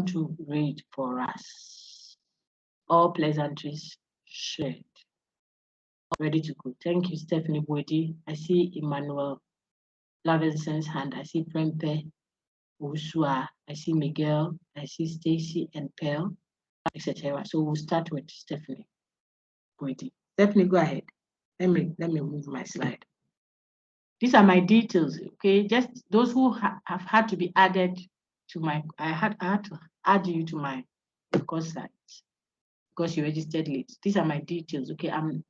to read for us. All pleasantries shared. Ready to go. Thank you, Stephanie Boedi. I see Emmanuel Lavinson's hand. I see Prempe Usua. I see Miguel. I see Stacy and Pearl, etc. So we'll start with Stephanie Boedi. Stephanie, go ahead. Let me move my slide. These are my details, okay? Just those who have had to be added to my, I had to add you to my course site because you registered late. These are my details, okay? I'm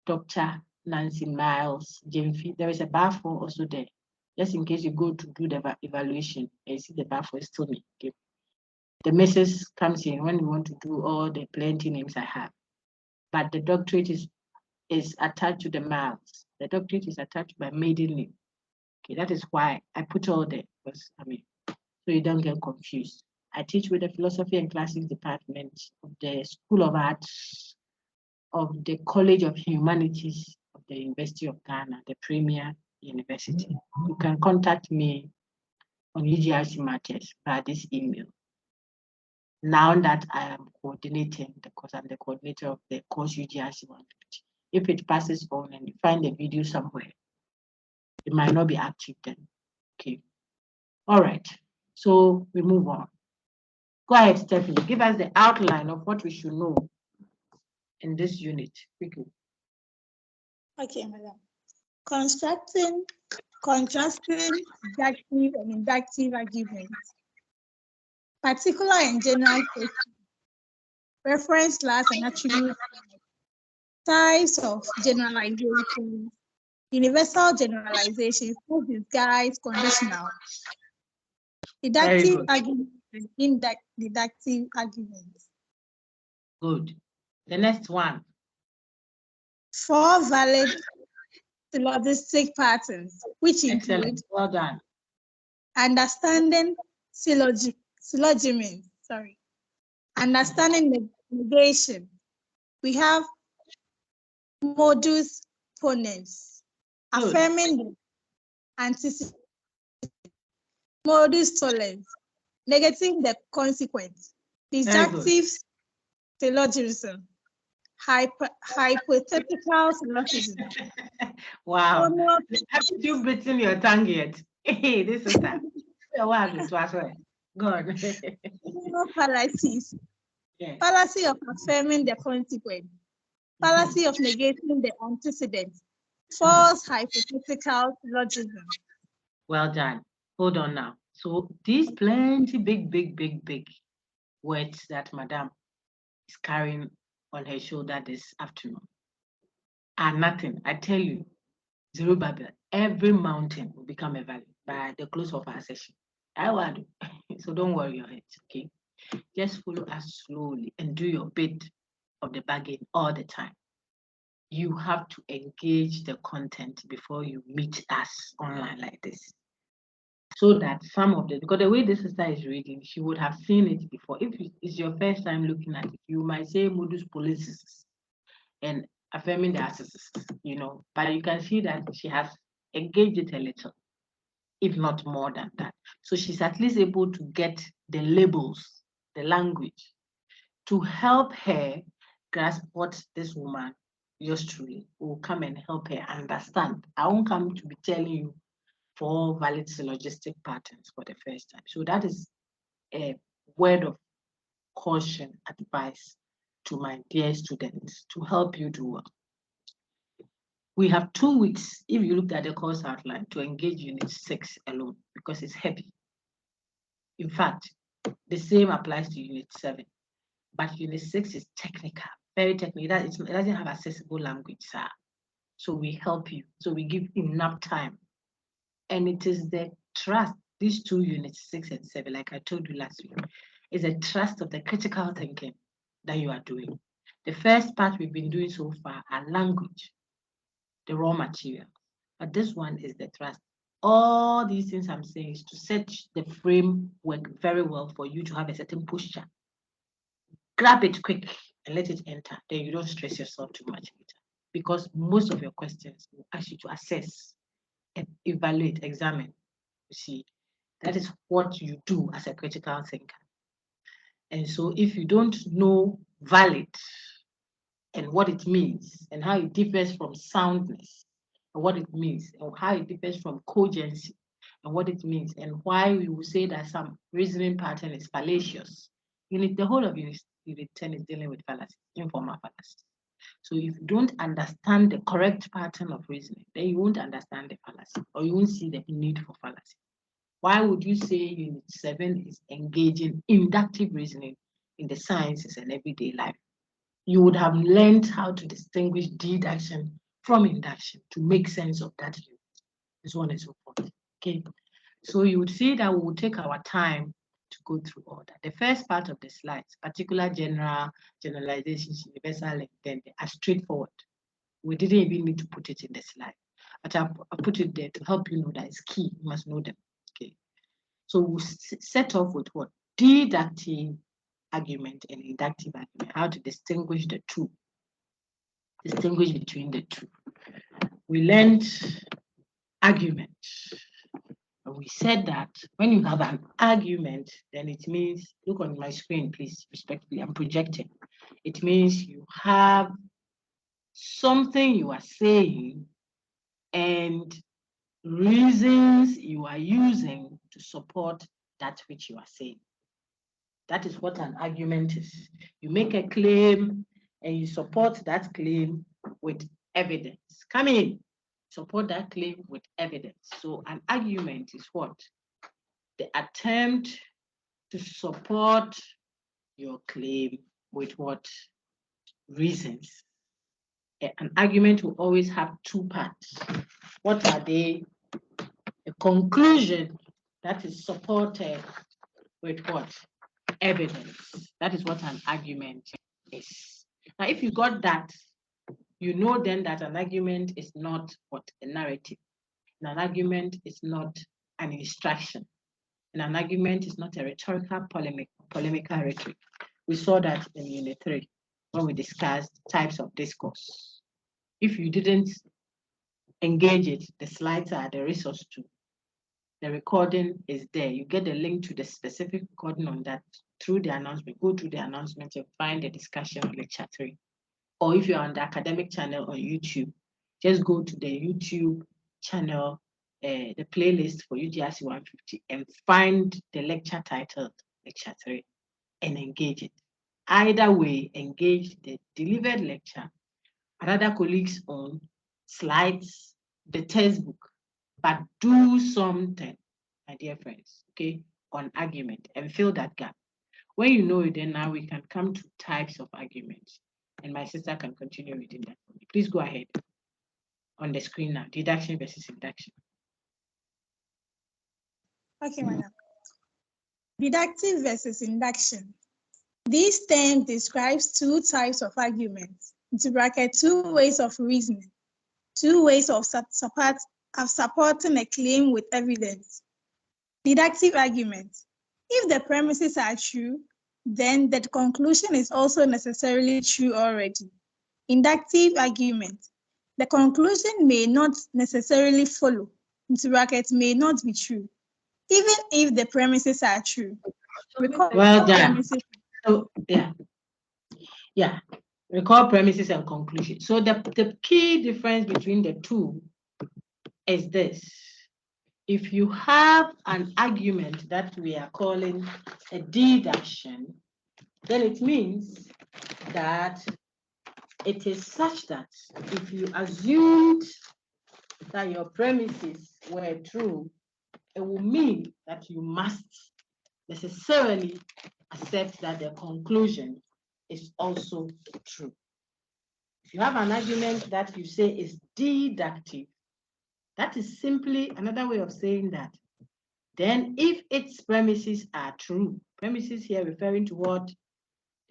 Dr. Nancy Miles Jemfi. There is a bar for also there, just in case you go to do the evaluation and you see the bar for is still me, okay? The message comes in when you want to do all the plenty names I have, but the doctorate is attached to the Miles. The doctorate is attached to my maiden name. Okay, that is why I put all the, because so you don't get confused. I teach with the Philosophy and Classics Department of the School of Arts of the College of Humanities of the University of Ghana, the premier university. You can contact me on UGRC matters via this email. Now that I am coordinating, because I'm the coordinator of the course UGRC 150. If it passes on and you find the video somewhere, it might not be active then. Okay. All right. So we move on. Go ahead, Stephanie. Give us the outline of what we should know in this unit quickly. Okay, madam. Contrasting deductive and inductive arguments. Particular and general cases. Reference class and attribute. Types of generalizations. Universal generalizations, disguise, conditional. Deductive arguments and deductive arguments. Good. The next one. 4 valid syllogistic patterns, which include well done. Understanding syllogism, understanding the negation. We have Modus, Ponens, affirming the antecedent, Modus, Tollens, negating the consequent, deductive syllogism, hypothetical syllogism. Wow. Haven't you bitten your tongue yet? Hey, this is that. Go on. Fallacies. Yes. Fallacy of affirming the consequent. Fallacy of negating the antecedent. False hypothetical syllogism. Well done. Hold on now. So these plenty big words that Madam is carrying on her shoulder this afternoon are nothing. I tell you, Zerubbabel, every mountain will become a valley by the close of our session. I will. So don't worry your head, okay? Just follow us slowly and do your bit of the bargain all the time. You have to engage the content before you meet us online like this. So that some of the, because the way this sister is reading, she would have seen it before. If it's your first time looking at it, you might say modus policies and affirming the assets, you know, but you can see that she has engaged it a little, if not more than that. So she's at least able to get the labels, the language, to help her grasp what this woman, yours truly, will come and help her understand. I won't come to be telling you 4 valid syllogistic patterns for the first time. So that is a word of caution, advice to my dear students to help you do well. We have 2 weeks, if you look at the course outline, to engage Unit 6 alone because it's heavy. In fact, the same applies to Unit 7, but Unit 6 is technical, very technical. It doesn't have accessible language, sir. So we help you. So we give enough time. And it is the trust, these 2 units, 6 and 7, like I told you last week, is a trust of the critical thinking that you are doing. The first part we've been doing so far are language, the raw material. But this one is the trust. All these things I'm saying is to set the framework very well for you to have a certain posture. Grab it quick and let it enter. Then you don't stress yourself too much later. Because most of your questions will ask you to assess, evaluate, examine. You see, that is what you do as a critical thinker. And so if you don't know valid and what it means and how it differs from soundness and what it means and how it differs from cogency and what it means and why we will say that some reasoning pattern is fallacious. The whole of unit 10 is dealing with fallacies, informal fallacies. So if you don't understand the correct pattern of reasoning, then you won't understand the fallacy or you won't see the need for fallacy. Why would you say unit 7 is engaging inductive reasoning in the sciences and everyday life? You would have learned how to distinguish deduction from induction to make sense of that unit. So on and so forth. Okay. So you would see that we will take our time to go through all that. The first part of the slides, particular generalizations, universal, and then they are straightforward. We didn't even need to put it in the slide, but I put it there to help you know that it's key. You must know them. Okay. So we'll set off with what? Deductive argument and inductive argument, how to distinguish the two, distinguish between the two. We learned argument. We said that when you have an argument, then it means, look on my screen, please, respectfully, I'm projecting. It means you have something you are saying and reasons you are using to support that which you are saying. That is what an argument is. You make a claim and you support that claim with evidence. Come in, support that claim with evidence. So an argument is what? The attempt to support your claim with what? Reasons. An argument will always have two parts. What are they? A conclusion that is supported with what? Evidence. That is what an argument is. Now, if you got that, you know then that an argument is not what? A narrative. And an argument is not an instruction. And an argument is not a rhetorical polemical rhetoric. We saw that in Unit 3 when we discussed types of discourse. If you didn't engage it, the slides are the resource too. The recording is there. You get the link to the specific recording on that through the announcement. Go through the announcement and find the discussion on lecture 3. Or if you're on the academic channel on YouTube, just go to the YouTube channel, the playlist for UGRC 150, and find the lecture titled lecture 3 and engage it. Either way, engage the delivered lecture, another colleagues on slides, the textbook, but do something, my dear friends, okay, on argument and fill that gap. When you know it, then now we can come to types of arguments. And my sister can continue reading that for me. Please go ahead on the screen now. Deduction versus induction. Okay, madam. Deductive versus induction. This term describes two types of arguments, into bracket, two ways of reasoning, two ways of supporting a claim with evidence. Deductive argument. If the premises are true, then the conclusion is also necessarily true already. Inductive argument. The conclusion may not necessarily follow, into bracket, may not be true, even if the premises are true. Well done. So, yeah. Recall premises and conclusion. So the key difference between the two is this. If you have an argument that we are calling a deduction, then it means that it is such that if you assumed that your premises were true, it will mean that you must necessarily accept that the conclusion is also true. If you have an argument that you say is deductive, that is simply another way of saying that. Then if its premises are true, premises here referring to what?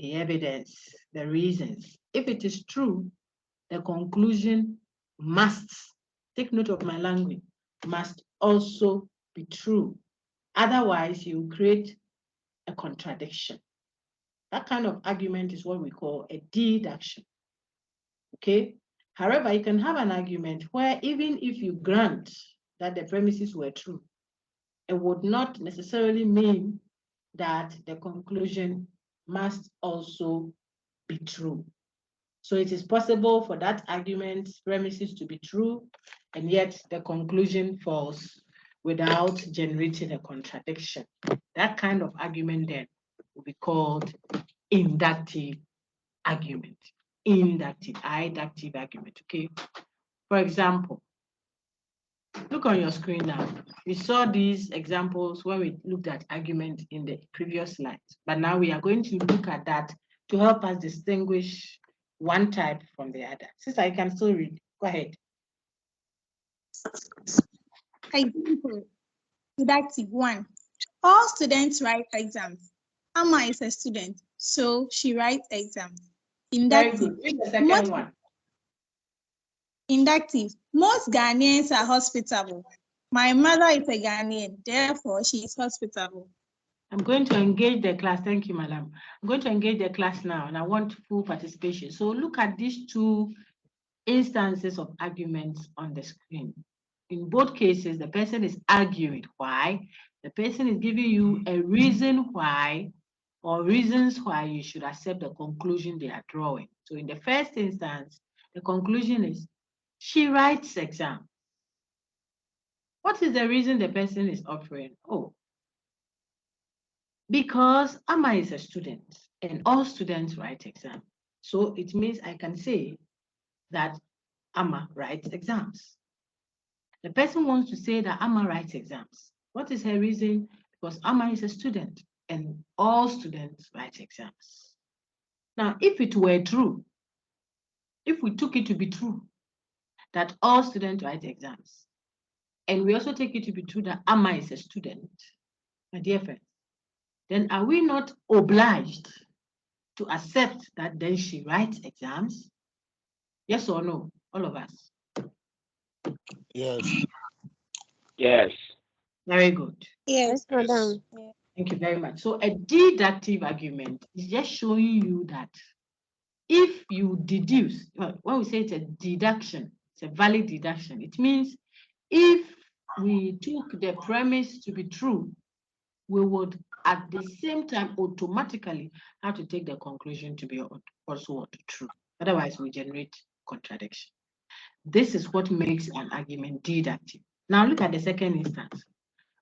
The evidence, the reasons. If it is true, the conclusion must, take note of my language, must also be true. Otherwise, you create a contradiction. That kind of argument is what we call a deduction. Okay? However, you can have an argument where even if you grant that the premises were true, it would not necessarily mean that the conclusion must also be true. So it is possible for that argument's premises to be true, and yet the conclusion falls without generating a contradiction. That kind of argument then will be called inductive argument. Inductive argument, okay? For example, look on your screen now. We saw these examples when we looked at argument in the previous slides, but now we are going to look at that to help us distinguish one type from the other. Sister, I can still read. Go ahead. Example, deductive 1. All students write exams. Amma is a student, so she writes exams. Very Inductive. good. Read the second one. Inductive. Most Ghanaians are hospitable. My mother is a Ghanaian, therefore she is hospitable. I'm going to engage the class. Thank you, madam. I'm going to engage the class now, and I want full participation. So look at these two instances of arguments on the screen. In both cases, the person is arguing why. The person is giving you a reason why, or reasons why you should accept the conclusion they are drawing. So in the first instance, the conclusion is, she writes exam. What is the reason the person is offering? Oh, because Amma is a student and all students write exam. So it means I can say that Amma writes exams. The person wants to say that Amma writes exams. What is her reason? Because Amma is a student and all students write exams. Now, if it were true, if we took it to be true that all students write exams, and we also take it to be true that Amma is a student, my dear friends, then are we not obliged to accept that then she writes exams? Yes or no, all of us? Yes. Yes. Very good. Yes, madam. Thank you very much. So a deductive argument is just showing you that if you deduce, well, when we say it's a deduction, it's a valid deduction. It means if we took the premise to be true, we would at the same time automatically have to take the conclusion to be also true. Otherwise, we generate contradiction. This is what makes an argument deductive. Now look at the second instance.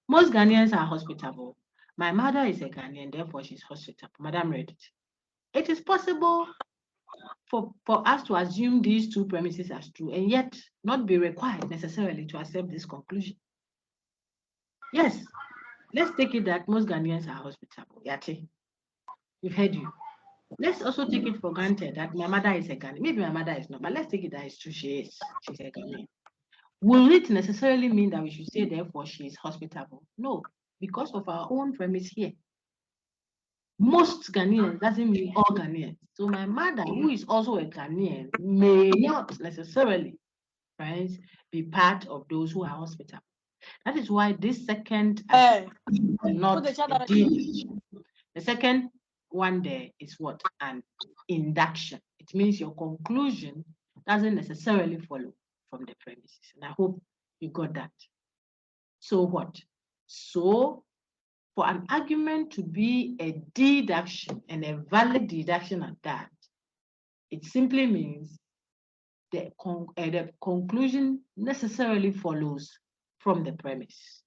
Most Ghanaians are hospitable. My mother is a Ghanaian, therefore she's hospitable. Madam read it. It is possible for us to assume these two premises as true and yet not be required necessarily to accept this conclusion. Yes, let's take it that most Ghanaians are hospitable. Yati, we've heard you. Let's also take it for granted that my mother is a Ghanaian. Maybe my mother is not, but let's take it that it's true. She is. She's a Ghanaian. Will it necessarily mean that we should say, therefore, she is hospitable? No, because of our own premise here. Most Ghanaians doesn't mean all Ghanaians. So my mother, who is also a Ghanaian, may not necessarily, friends, be part of those who are hospitable. That is why this second is not a deduction. The second one there is what? An induction. It means your conclusion doesn't necessarily follow from the premises. And I hope you got that. So what? So for an argument to be a deduction and a valid deduction at that, it simply means the conclusion necessarily follows from the premise.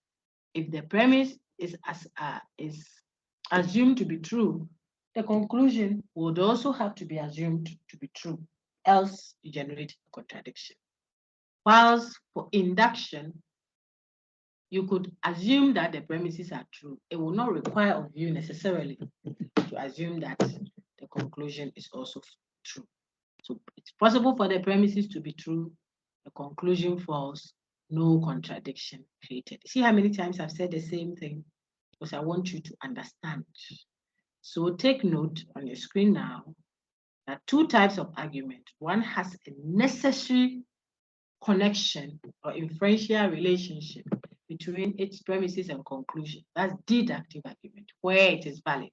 If the premise is assumed to be true, the conclusion would also have to be assumed to be true, else you generate a contradiction. Whilst for induction, you could assume that the premises are true. It will not require of you necessarily to assume that the conclusion is also true. So it's possible for the premises to be true, the conclusion false, no contradiction created. See how many times I've said the same thing? Because I want you to understand. So take note on your screen now that two types of argument. One has a necessary connection or inferential relationship between its premises and conclusion. That's deductive argument, where it is valid.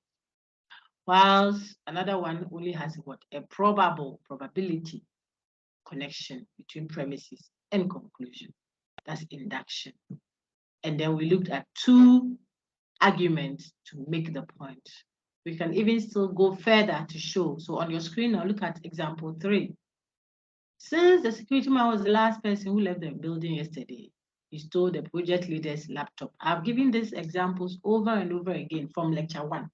Whilst another one only has what? A probability connection between premises and conclusion. That's induction. And then we looked at two arguments to make the point. We can even still go further to show. So on your screen now, look at example 3. Since the security man was the last person who left the building yesterday, he stole the project leader's laptop. I've given these examples over and over again from lecture 1.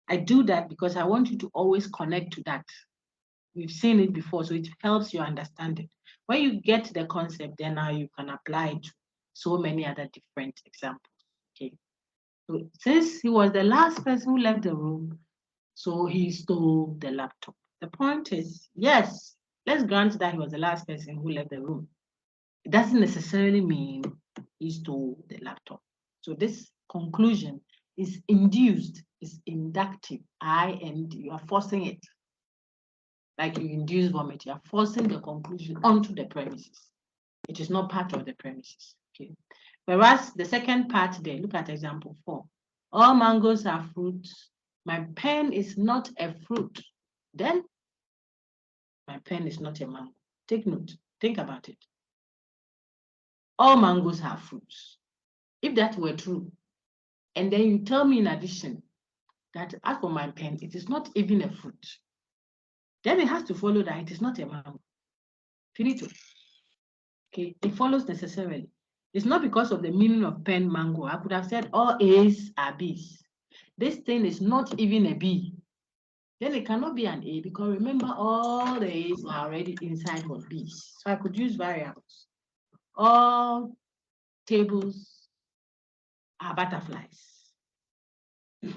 I do that because I want you to always connect to that. We've seen it before, so it helps you understand it. When you get the concept, then now you can apply it to so many other different examples. Okay. So since he was the last person who left the room, so he stole the laptop. The point is, yes, let's grant that he was the last person who left the room. It doesn't necessarily mean he stole the laptop. So this conclusion is induced, is inductive, and you are forcing it. Like you induce vomit, you are forcing the conclusion onto the premises. It is not part of the premises. Okay. Whereas the second part there, look at example 4. All mangoes are fruits. My pen is not a fruit. Then my pen is not a mango. Take note, think about it. All mangoes are fruits. If that were true, and then you tell me in addition that as for my pen, it is not even a fruit, then it has to follow that it is not a mango. Finito. Okay, it follows necessarily. It's not because of the meaning of pen mango. I could have said all A's are B's. This thing is not even a B. Then it cannot be an A because remember all the A's are already inside what B's. So I could use variables. All tables are butterflies.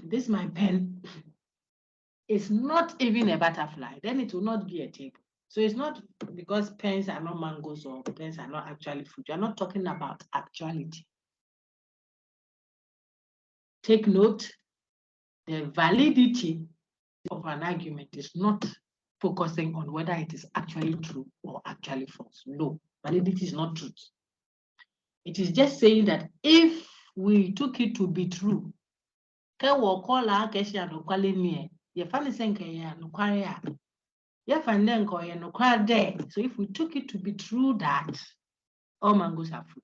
This my pen is not even a butterfly. Then it will not be a table. So it's not because pens are not mangoes or pens are not actually fruit. You're not talking about actuality. Take note, the validity of an argument is not focusing on whether it is actually true or actually false. No, validity is not truth. It is just saying that if we took it to be true, so if we took it to be true that all mangoes are fruit,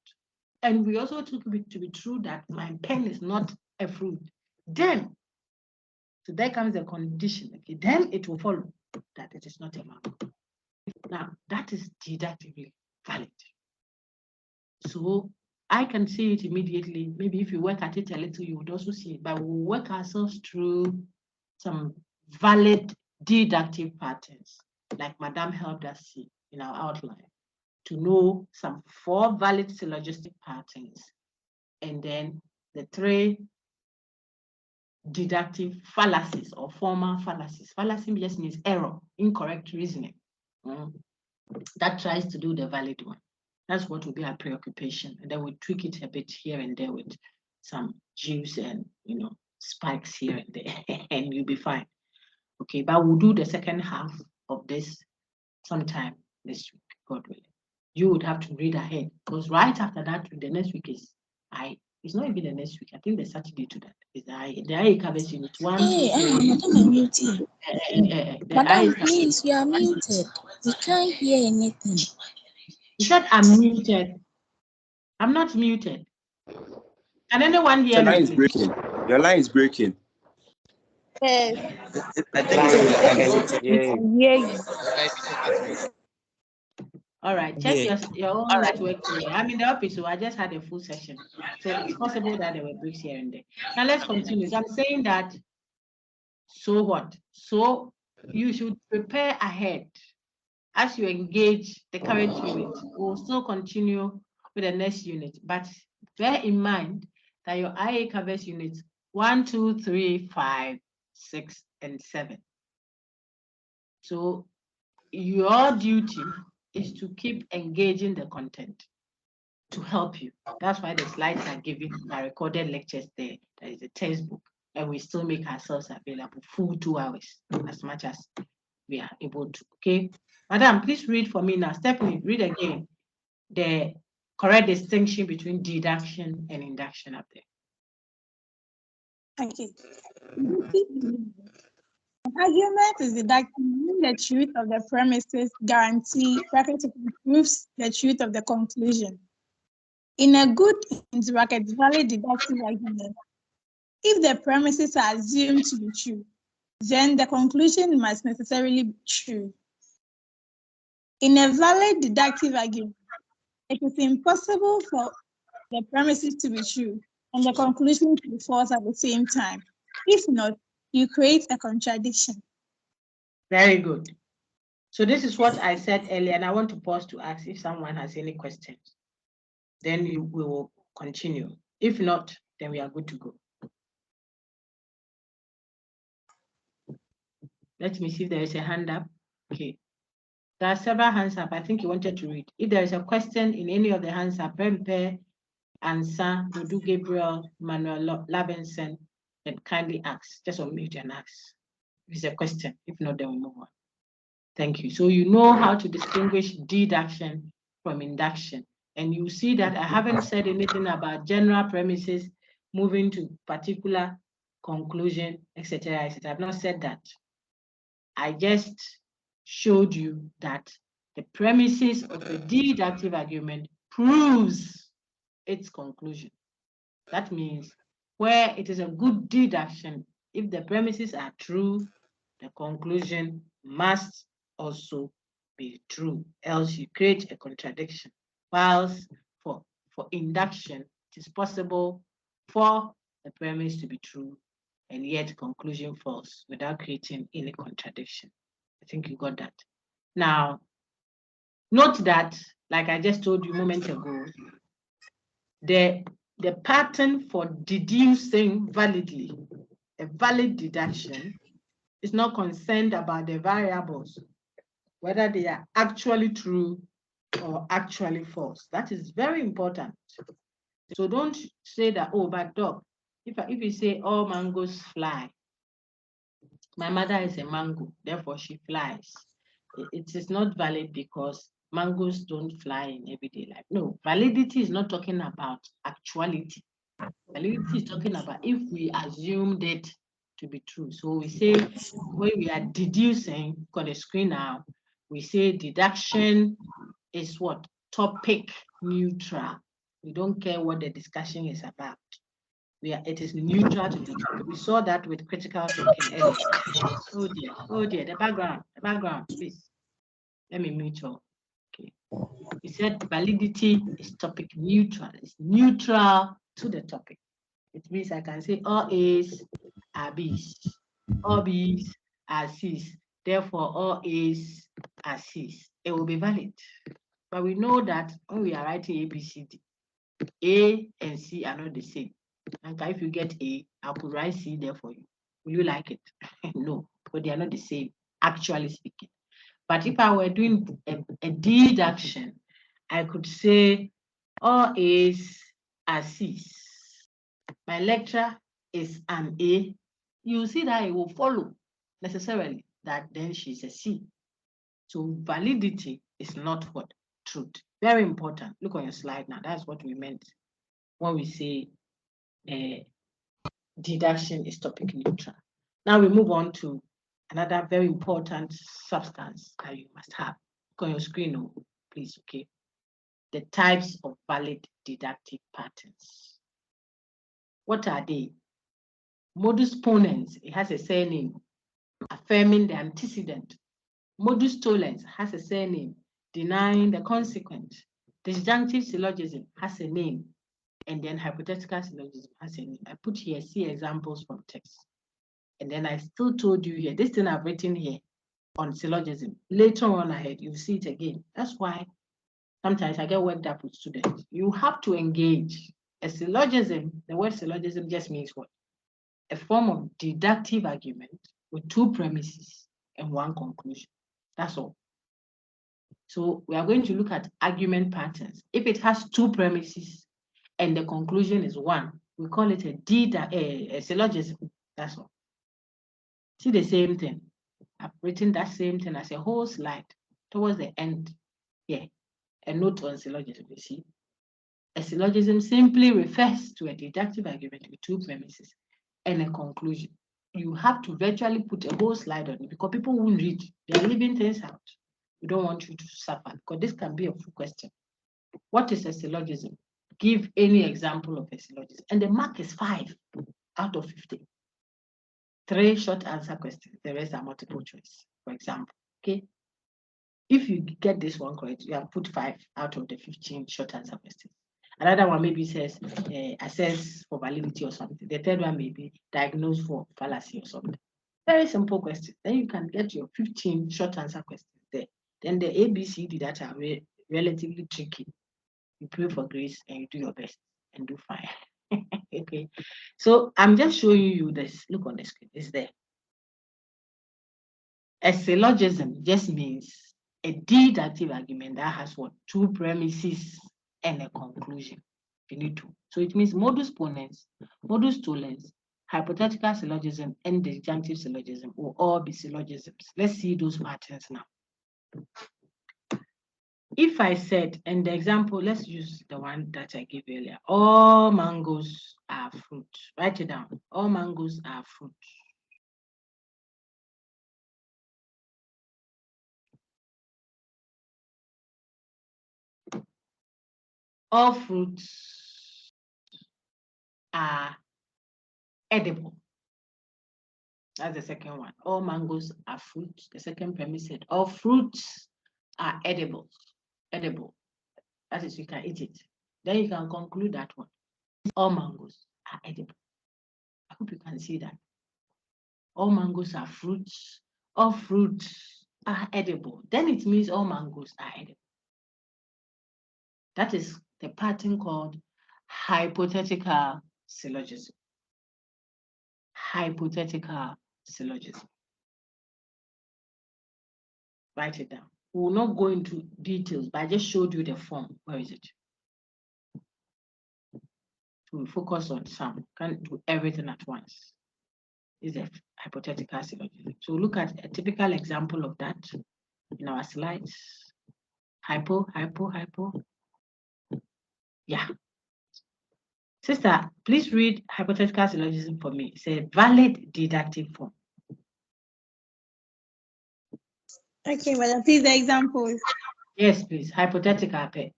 and we also took it to be true that my pen is not a fruit, then, so there comes the condition, okay, then it will follow that it is not a mango. Now, that is deductively valid. So I can see it immediately. Maybe if you work at it a little, you would also see it, but we'll work ourselves through some valid deductive patterns, like Madame helped us see in our outline, to know some 4 valid syllogistic patterns, and then the 3 deductive fallacies or formal fallacies. Fallacy just means error, incorrect reasoning. That tries to do the valid one. That's what will be our preoccupation. And then we tweak it a bit here and there with some juice and, spikes here and there, and you'll be fine. Okay, but we'll do the second half of this sometime this week, God willing. You would have to read ahead because right after that, the next week is it's not even the next week. I think the Saturday to that is the I covers unit 1. Madam, please, you are muted. We can't hear anything. You said I'm muted. I'm not muted. Can anyone hear me? Your line is breaking. Your line is breaking. Yes. I think hear you. All right, check your own network here. I'm in the office, so I just had a full session. So it's possible that there were breaks here and there. Now let's continue. So I'm saying that, so what? So you should prepare ahead as you engage the current unit. We'll still continue with the next unit, but bear in mind that your IA covers units 1, 2, 3, 5, 6, and 7. So your duty is to keep engaging the content to help you. That's why the slides are given, my recorded lectures there. There is a textbook, and we still make ourselves available full 2 hours as much as we are able to. Okay, Madam, please read for me now. Stephanie, read again the correct distinction between deduction and induction up there. Okay. An argument is deducting the truth of the premises guarantee proves the truth of the conclusion. In a good valid deductive argument, if the premises are assumed to be true, then the conclusion must necessarily be true. In a valid deductive argument, it is impossible for the premises to be true and the conclusion to be false at the same time. If not, you create a contradiction. Very good. So this is what I said earlier, and I want to pause to ask if someone has any questions. Then we will continue. If not, then we are good to go. Let me see if there is a hand up. Okay. There are several hands up. I think you wanted to read. If there is a question in any of the hands up, Prempe, Ansa, Dodu Gabriel, Manuel Lavenson, then kindly ask. Just unmute and ask. If it's a question. If not, then we move on. Thank you. So you know how to distinguish deduction from induction. And you see that I haven't said anything about general premises moving to particular conclusion, etc., etc. I've not said that. I just showed you that the premises of a deductive argument proves its conclusion. That means where it is a good deduction, if the premises are true, the conclusion must also be true, else you create a contradiction. Whilst for induction, it is possible for the premise to be true and yet conclusion false without creating any contradiction. I think you got that. Now, note that, like I just told you a moment ago, the pattern for deducing validly, a valid deduction, is not concerned about the variables, whether they are actually true or actually false. That is very important. So don't say that, oh, but dog, if you say all mangoes fly, my mother is a mango, therefore she flies. It is not valid because mangoes don't fly in everyday life. No, validity is not talking about actuality. Validity is talking about if we assumed it to be true. So we say when we are deducing, got a screen now, we say deduction is what? Topic neutral. We don't care what the discussion is about. It is neutral to the topic. We saw that with critical thinking earlier. Oh dear, the background, please. Let me mute you. Okay. We said validity is topic neutral. It's neutral to the topic. It means I can say all A's are B's, all B's are C's. Therefore, all A's are C's. It will be valid. But we know that when we are writing A, B, C, D, A and C are not the same. And if you get A, I could write C there for you. Will you like it? No, but they are not the same, actually speaking. But if I were doing a deduction, I could say all A's are C's. My lecturer is an A. You see that it will follow necessarily that then she's a C. So validity is not what? Truth. Very important. Look on your slide now. That's what we meant when we say deduction is topic neutral. Now we move on to another very important substance that you must have. Look on your screen, please, okay? The types of valid deductive patterns. What are they? Modus Ponens, it has a surname, affirming the antecedent. Modus Tollens has a surname, denying the consequent. Disjunctive syllogism has a name, and then hypothetical syllogism has a name. I put here, see examples from text. And then I still told you here, this thing I've written here on syllogism. Later on ahead, you'll see it again. That's why sometimes I get worked up with students. You have to engage. A syllogism, the word syllogism just means what? A form of deductive argument with two premises and one conclusion. That's all. So we are going to look at argument patterns. If it has two premises and the conclusion is one, we call it a syllogism. That's all. See the same thing. I've written that same thing as a whole slide towards the end here. A note on syllogism, you see. A syllogism simply refers to a deductive argument with two premises and a conclusion. You have to virtually put a whole slide on it because people won't read. They're leaving things out. We don't want you to suffer because this can be a full question. What is a syllogism? Give any example of a syllogism. And the mark is 5 out of 50. 3 short answer questions. The rest are multiple choice, for example. Okay. If you get this one correct, you have put 5 out of the 15 short answer questions. Another one maybe says assess for validity or something. The third one may be diagnose for fallacy or something. Very simple question. Then you can get your 15 short answer questions there. Then the ABCD that are relatively tricky. You pray for grace and you do your best and do fine. Okay. So I'm just showing you this. Look on the screen. It's there. A syllogism just means a deductive argument that has what? 2 premises and a conclusion. You need to. So it means modus ponens, modus tollens, hypothetical syllogism, and deductive syllogism will all be syllogisms. Let's see those patterns now. If I said, and the example, let's use the one that I gave earlier. All mangoes are fruit. Write it down. All mangoes are fruit. All fruits are edible. That's the second one. All mangoes are fruit. The second premise said all fruits are edible. Edible. That is, you can eat it. Then you can conclude that one. All mangoes are edible. I hope you can see that. All mangoes are fruits. All fruits are edible. Then it means all mangoes are edible. That is the pattern called hypothetical syllogism. Hypothetical syllogism. Write it down. We will not go into details, but I just showed you the form. Where is it? We focus on some. Can't do everything at once. Is a hypothetical syllogism. So look at a typical example of that in our slides. Hypo. Yeah. Sister, please read hypothetical syllogism for me. It's a valid deductive form. Okay, well, please the examples. Yes, please. Hypothetical pair.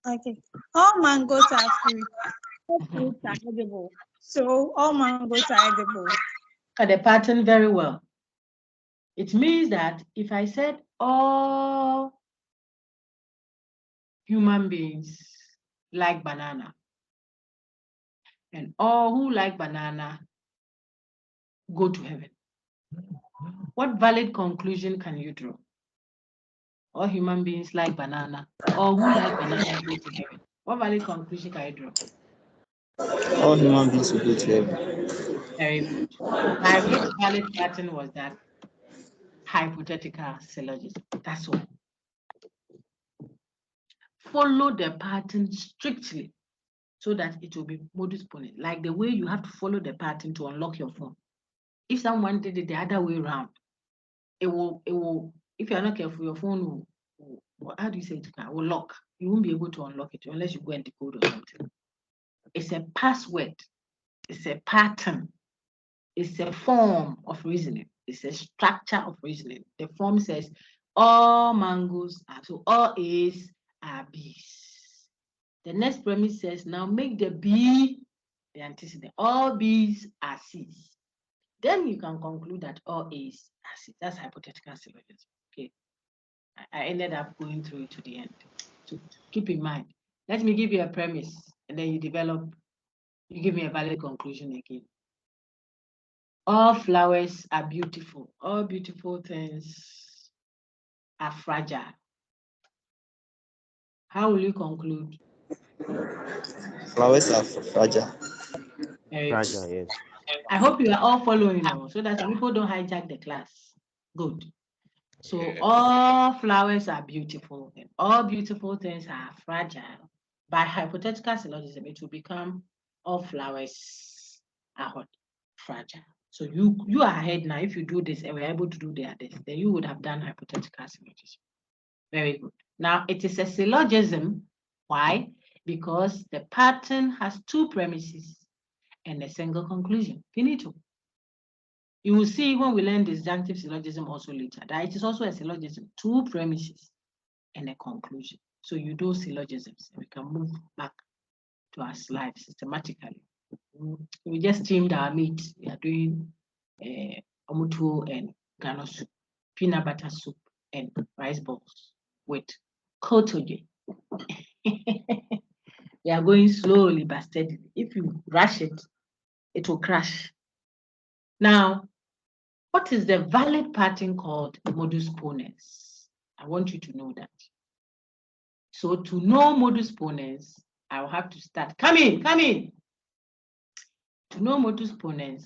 Okay. All mangoes are fruit. All fruits are edible. So all mangoes are edible. Look at the pattern very well. It means that if I said all human beings like banana, and all who like banana go to heaven, what valid conclusion can you draw? All human beings like banana, or who like banana go to heaven. What valid conclusion can you draw? All human beings will go to heaven. Very good. My which valid pattern was that? Hypothetical syllogism. That's all. Follow the pattern strictly so that it will be modus ponens. Like the way you have to follow the pattern to unlock your phone. If someone did it the other way around, it will, if you're not careful, your phone will, how do you say it? Will lock. You won't be able to unlock it unless you go and decode or something. It's a password. It's a pattern. It's a form of reasoning. It's a structure of reasoning. The form says all mangoes are, so all A's are B's. The next premise says now make the B the antecedent. All B's are C's. Then you can conclude that all A's are C's. That's hypothetical syllogism. Okay. I ended up going through it to the end. So keep in mind. Let me give you a premise and then you give me a valid conclusion again. All flowers are beautiful. All beautiful things are fragile. How will you conclude? Flowers are fragile. Fragile, yes. I hope you are all following now so that people don't hijack the class. Good. So all flowers are beautiful and all beautiful things are fragile. By hypothetical syllogism, it will become all flowers are what? Fragile. So you are ahead now. If you do this and we're able to do the others, then you would have done hypothetical syllogism. Very good. Now it is a syllogism. Why? Because the pattern has 2 premises and a single conclusion. Finito. You will see when we learn disjunctive syllogism also later that it is also a syllogism, 2 premises and a conclusion. So you do syllogisms. We can move back to our slides systematically. We just streamed our meat. We are doing omutuo and gano soup, peanut butter soup, and rice balls with kotoge. We are going slowly but steadily. If you rush it, it will crash. Now, what is the valid pattern called modus ponens? I want you to know that. So to know modus ponens, I will have to start. Come in. To know modus ponens,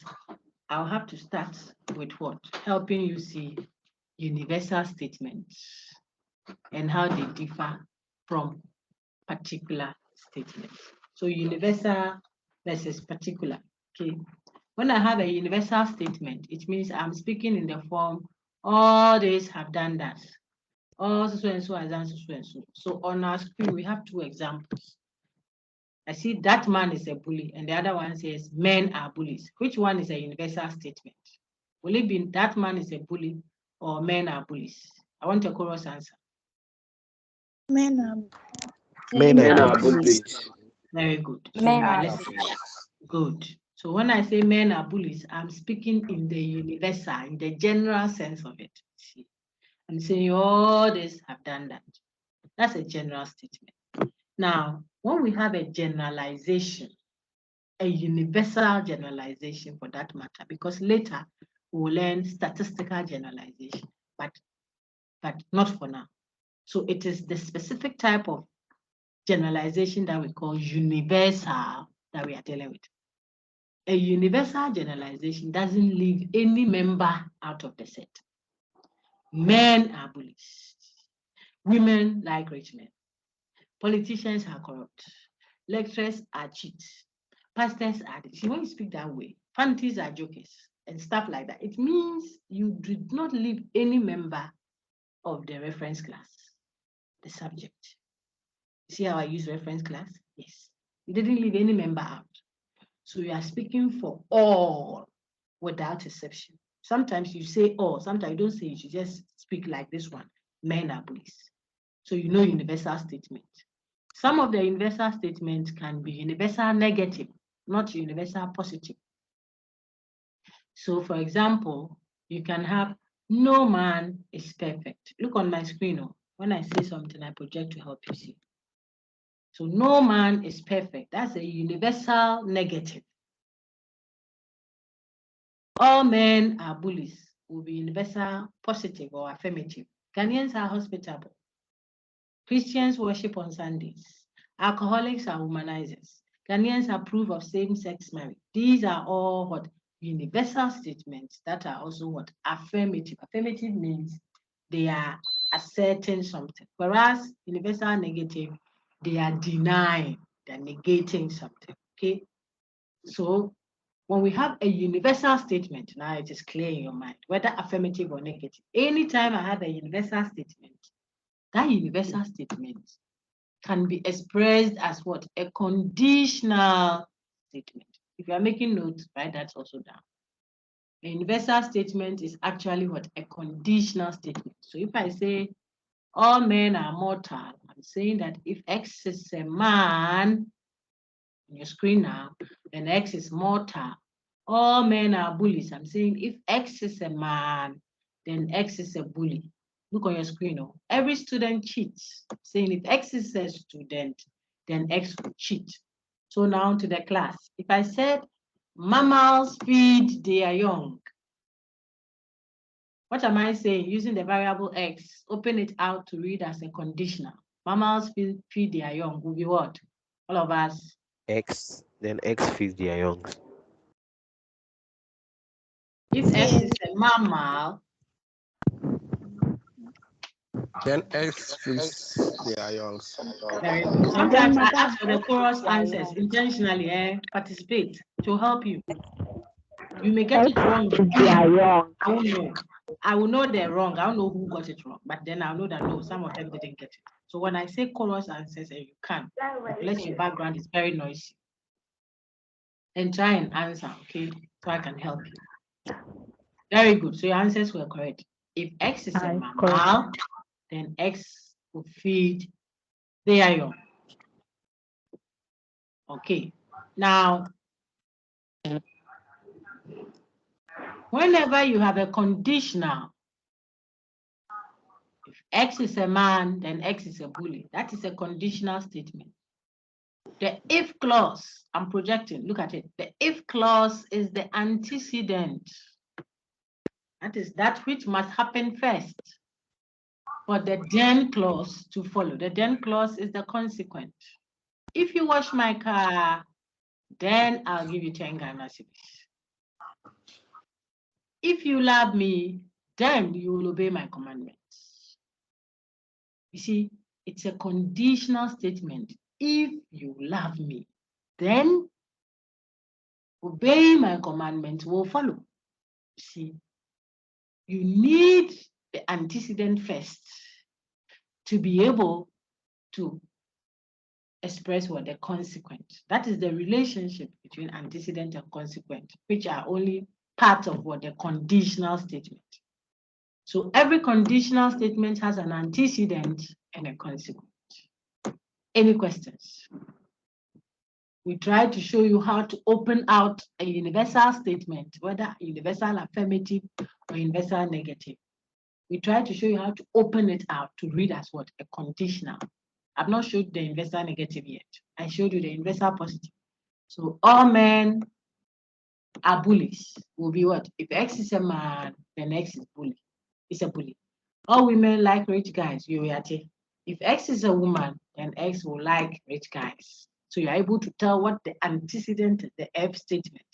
I'll have to start with what? Helping you see universal statements and how they differ from particular statements. So universal versus particular, okay? When I have a universal statement, it means I'm speaking in the form, all these have done that. All so and so has done so and so. So on our screen, we have two examples. I see that man is a bully, and the other one says men are bullies. Which one is a universal statement? Will it be that man is a bully or men are bullies? I want a chorus answer. Men are bullies. Very good. Men are Good. So when I say men are bullies, I'm speaking in the universal, in the general sense of it. See, I'm saying all this have done that. That's a general statement. Now, when we have a generalization, a universal generalization for that matter, because later we'll learn statistical generalization, but not for now. So it is the specific type of generalization that we call universal that we are dealing with. A universal generalization doesn't leave any member out of the set. Men are bullies. Women like rich men. Politicians are corrupt. Lecturers are cheats. Pastors are, see, when you speak that way, fancies are jokers and stuff like that. It means you did not leave any member of the reference class, the subject. See how I use reference class? Yes. You didn't leave any member out. So you are speaking for all without exception. Sometimes you say all, sometimes you don't say it, you just speak like this one. Men are bullies. So you know universal statement. Some of the universal statements can be universal negative, not universal positive. So for example, you can have no man is perfect. Look on my screen. When I say something, I project to help you see. So no man is perfect. That's a universal negative. All men are bullies will be universal positive or affirmative. Ghanaians are hospitable. Christians worship on Sundays. Alcoholics are womanizers. Ghanaians approve of same-sex marriage. These are all what universal statements that are also what affirmative. Affirmative means they are asserting something, whereas universal negative, they are denying, they're negating something. Okay, so when we have a universal statement, now it is clear in your mind, whether affirmative or negative. Anytime I have a universal statement, that universal statement can be expressed as what? A conditional statement. If you are making notes, write that also down. A universal statement is actually what? A conditional statement. So if I say all men are mortal, I'm saying that if X is a man, on your screen now, then X is mortal. All men are bullies. I'm saying if X is a man, then X is a bully. Look on your screen. Every student cheats. I'm saying if X is a student, then X will cheat. So now to the class. If I said mammals feed their young, what am I saying? Using the variable X, open it out to read as a conditional. Mammals feed their young will be what? All of us. X, then X feeds their young. If X is a mammal, then X feeds their young. very good. Sometimes I ask for the chorus answers intentionally, participate to help you. You may get it wrong. I won't know. I will know they're wrong. I don't know who got it wrong, but then I'll know that no, some of them didn't get it. So when I say chorus answers and you can, unless your background is very noisy, and try and answer, okay, so I can help you. Very good. So your answers were correct. If X is a mammal, then X will feed their young. Okay. Now, Whenever you have a conditional, if X is a man, then X is a bully. That is a conditional statement. The if clause, I'm projecting, look at it. The if clause is the antecedent. That is that which must happen first for the then clause to follow. The then clause is the consequent. If you wash my car, then I'll give you 10 Ghana cedis. If you love me, then you will obey my commandments. You see, it's a conditional statement. If you love me, then obeying my commandments will follow. You see, you need the antecedent first to be able to express what the consequent. That is the relationship between antecedent and consequent, which are only part of what the conditional statement. So every conditional statement has an antecedent and a consequent. Any questions? We try to show you how to open out a universal statement, whether universal affirmative or universal negative. We try to show you how to open it out to read as what? A conditional. I've not showed the universal negative yet. I showed you the universal positive. So all men are bullies. Will be what? If X is a man, then X is bully. It's a bully. All women like rich guys. If X is a woman, then X will like rich guys. So you're able to tell what the antecedent is, the F statement,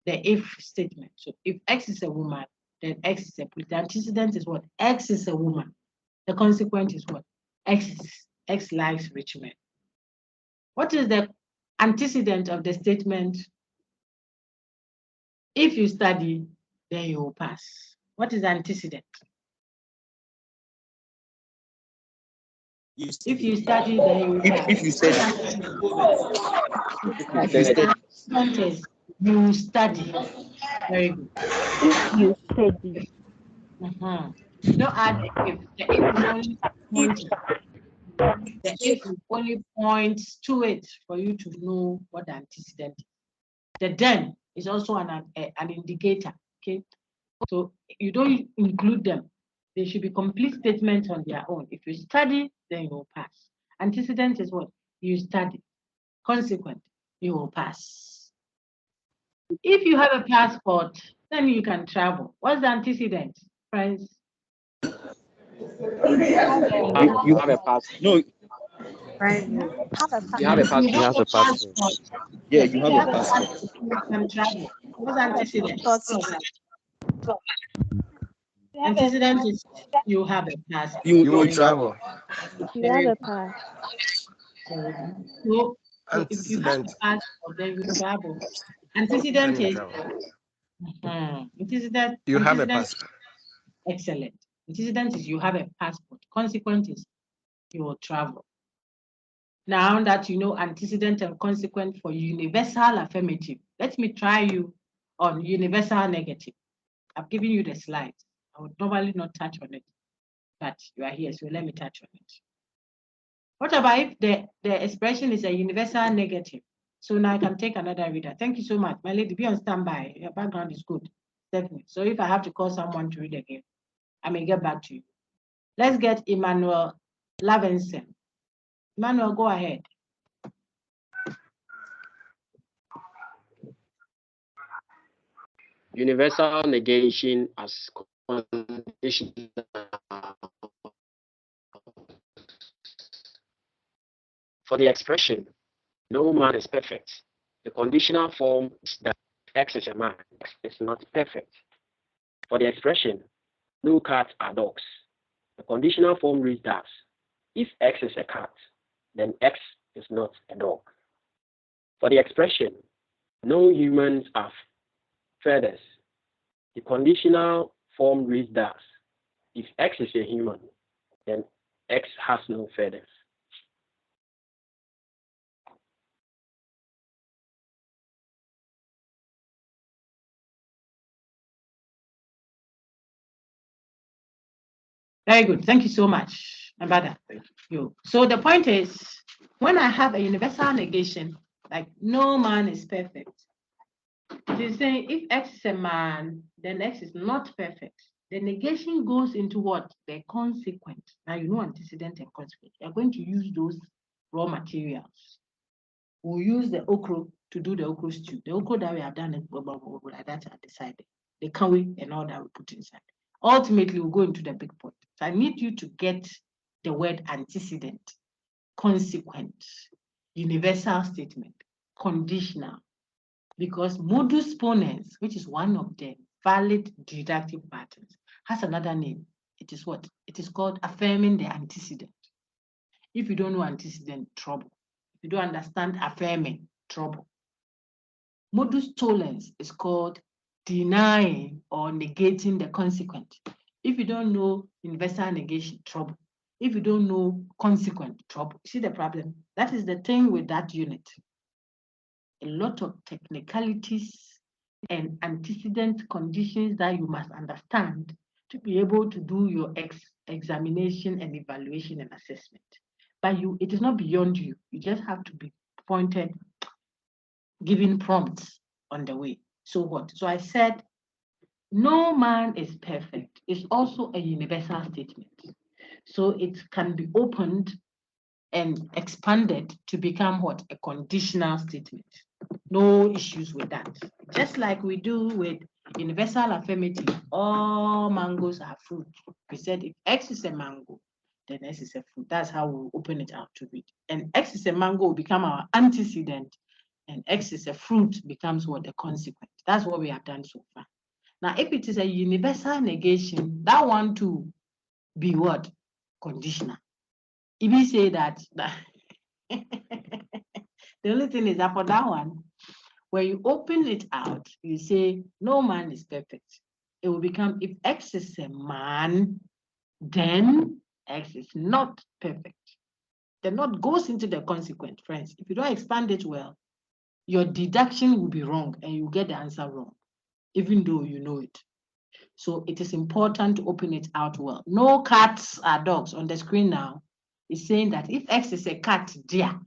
the if statement. So if X is a woman, then X is a bully. The antecedent is what? X is a woman. The consequent is what? X likes rich men. What is the antecedent of the statement? If you study, then you will pass. What is the antecedent? If you study, then you will pass. If you study. You study. Very good. You study. Don't add the if. The if is only pointing. The if only points to it for you to know what the antecedent is. The then is also an indicator. Okay, so you don't include them. They should be complete statements on their own. If you study, then you will pass. Antecedent is what? You study. Consequent, you will pass. If you have a passport, then you can travel. What's the antecedent, friends? You have a passport. No, You have a passport. He has a passport. yeah, you have a passport. You can travel. What's the antecedent? Antecedent is you have a passport. You will travel. You have a pass. So if you have a passport, then you travel. Antecedent is antecedent. You have a antecedent- passport. Excellent. Antecedent is you have a passport. Consequent is you will travel. Now that you know antecedent and consequent for universal affirmative, let me try you on universal negative. I've given you the slides. I would normally not touch on it, but you are here, so let me touch on it. What about if the expression is a universal negative? So now I can take another reader. Thank you so much. My lady, be on standby. Your background is good. Definitely. So if I have to call someone to read again, I may get back to you. Let's get Emmanuel Lavenson. Emmanuel, go ahead. Universal negation as condition. For the expression, no man is perfect. The conditional form is that X is a man. X is not perfect. For the expression, no cats are dogs. The conditional form reads that if X is a cat, then X is not a dog. For the expression, no humans have feathers. The conditional form reads that if X is a human, then X has no feathers. Very good. Thank you so much, Ambada. Thank you. So the point is, when I have a universal negation, like no man is perfect, It is saying if X is a man, then X is not perfect. The negation goes into what? The consequent. Now you know antecedent and consequent. You are going to use those raw materials. We'll use the okra to do the okra stew. The okra that we have done like that at the side. The curry and all that we put inside. Ultimately, we'll go into the big pot. So I need you to get the word antecedent, consequent, universal statement, conditional, because modus ponens, which is one of the valid deductive patterns, has another name. It is what? It is called affirming the antecedent. If you don't know antecedent, trouble. If you don't understand affirming, trouble. Modus tollens is called denying or negating the consequent. If you don't know universal negation, trouble. If you don't know consequent, trouble. See the problem? That is the thing with that unit. A lot of technicalities and antecedent conditions that you must understand to be able to do your examination and evaluation and assessment. But it is not beyond you. You just have to be pointed, given prompts on the way. So what? So I said, no man is perfect. It's also a universal statement. So it can be opened and expanded to become what? A conditional statement. No issues with that. Just like we do with universal affirmative, all mangoes are fruit. We said if X is a mango, then X is a fruit. That's how we open it out to read. And X is a mango will become our antecedent, and X is a fruit becomes what? The consequent. That's what we have done so far. Now, if it is a universal negation, that one too be what? Conditional. If we say that the only thing is that for that one, when you open it out, you say, no man is perfect. It will become, if X is a man, then X is not perfect. The not goes into the consequent, friends. If you don't expand it well, your deduction will be wrong and you get the answer wrong, even though you know it. So it is important to open it out well. No cats are dogs. On the screen now, it's saying that if X is a cat, dear,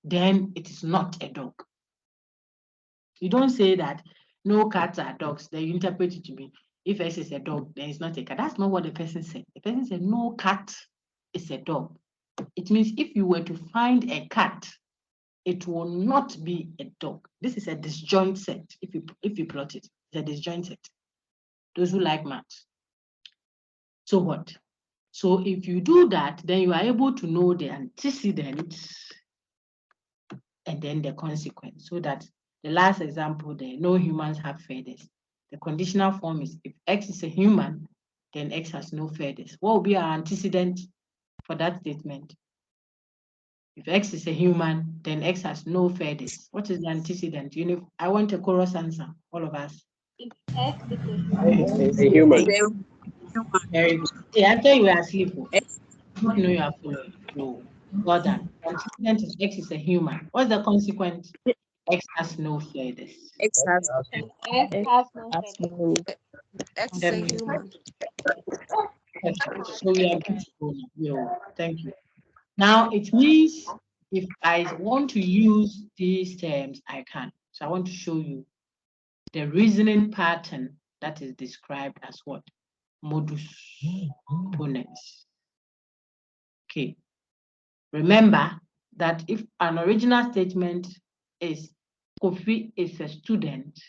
then it is not a dog. You don't say that no cats are dogs, then you interpret it to be if X is a dog, then it's not a cat. That's not what the person said. The person said no cat is a dog. It means if you were to find a cat, it will not be a dog. This is a disjoint set. If you plot it, it's a disjoint set. Those who like maths. So what? So if you do that, then you are able to know the antecedents and then the consequence. So that the last example there, no humans have feathers. The conditional form is if X is a human, then X has no feathers. What will be our antecedent for that statement? If X is a human, then X has no feathers. What is the antecedent? I want a chorus answer, all of us. If X is A human. Very good. Yeah, I thought you were asleep. Hope you know you are following. No. Well done. Antecedent is X is a human. What's the consequence? X has no feathers. X has no feathers. X is a human. So we are good to go now. Yeah, thank you. Now it means if I want to use these terms, I can. So I want to show you the reasoning pattern that is described as what? Modus ponens. Okay. Remember that if an original statement is Kofi is a student,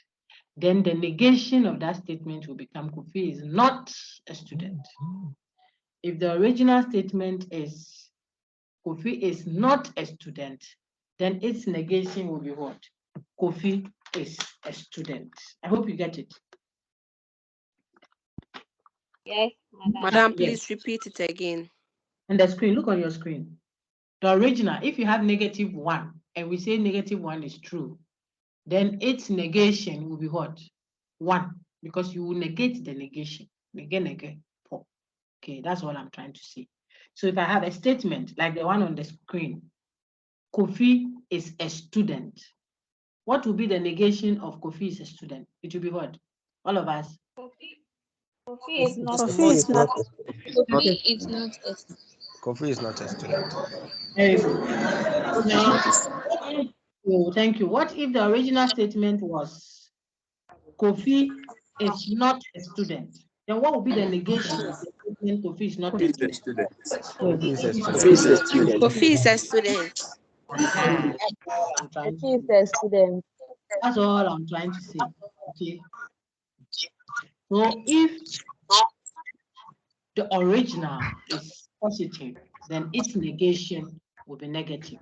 then the negation of that statement will become Kofi is not a student. If the original statement is Kofi is not a student, then its negation will be what? Kofi is a student. I hope you get it. Yes, Madam, please repeat it again. On the screen, look on your screen. The original, if you have -1 and we say -1 is true, then its negation will be what? 1, because you will negate the negation. Negate. Okay, that's what I'm trying to say. So if I have a statement like the one on the screen, Kofi is a student. What will be the negation of Kofi is a student? It will be what? All of us. Kofi is not Kofi is not. Kofi is not a Kofi is not a student. Very good. Now, oh, thank you. What if the original statement was Kofi is not a student, then what will be the negation of the statement Kofi is not a student? Kofi is a student. Kofi is a student. Uh-huh. I'm trying to He is say. a student. That's all I'm trying to say. Okay. So if the original is positive, then its negation will be negative.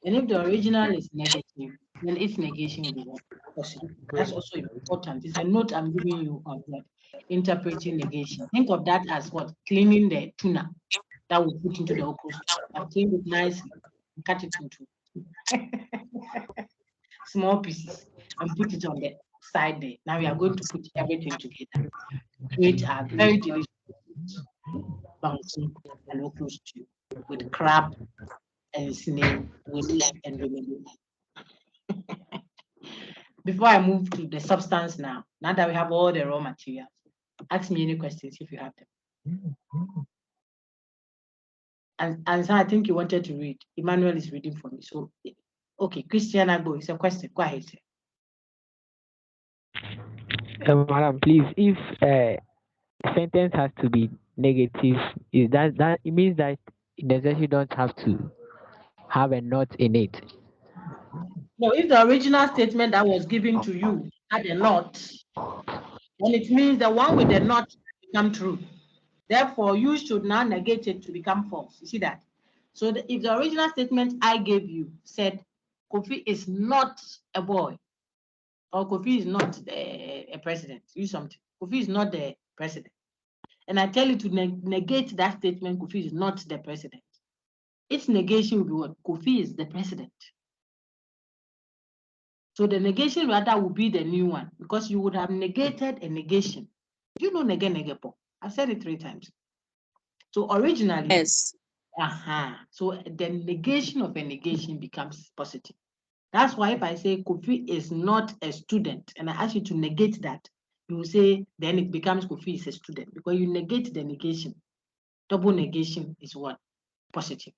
And if the original is negative, then its negation will be what? Positive. That's also important. It's a note I'm giving you on what? Interpreting negation. Think of that as what? Cleaning the tuna that we put into the okra stew. I've cleaned it nicely and cut it into small pieces and put it on the side there. Now we are going to put everything together. Create a very delicious banku and okra stew with crab and snail with and remedy. Before I move to the substance now that we have all the raw materials, ask me any questions if you have them. And so I think you wanted to read. Emmanuel is reading for me. So, okay, Christian Agbo, it's a question. Go ahead. Madam, please, if sentence has to be negative, is that it means that it necessarily don't have to have a not in it? No, if the original statement that was given to you had a not, then it means the one with the not become true. Therefore, you should now negate it to become false. You see that? So if the original statement I gave you said Kofi is not a boy, or Kofi is not a president, use something. Kofi is not the president. And I tell you to negate that statement, Kofi is not the president. Its negation will be what? Kofi is the president. So the negation rather will be the new one because you would have negated a negation. Do you know negepo? I've said it 3 times. So originally, Yes. So the negation of a negation becomes positive. That's why if I say Kofi is not a student and I ask you to negate that, you will say then it becomes Kofi is a student because you negate the negation. Double negation is what? Positive.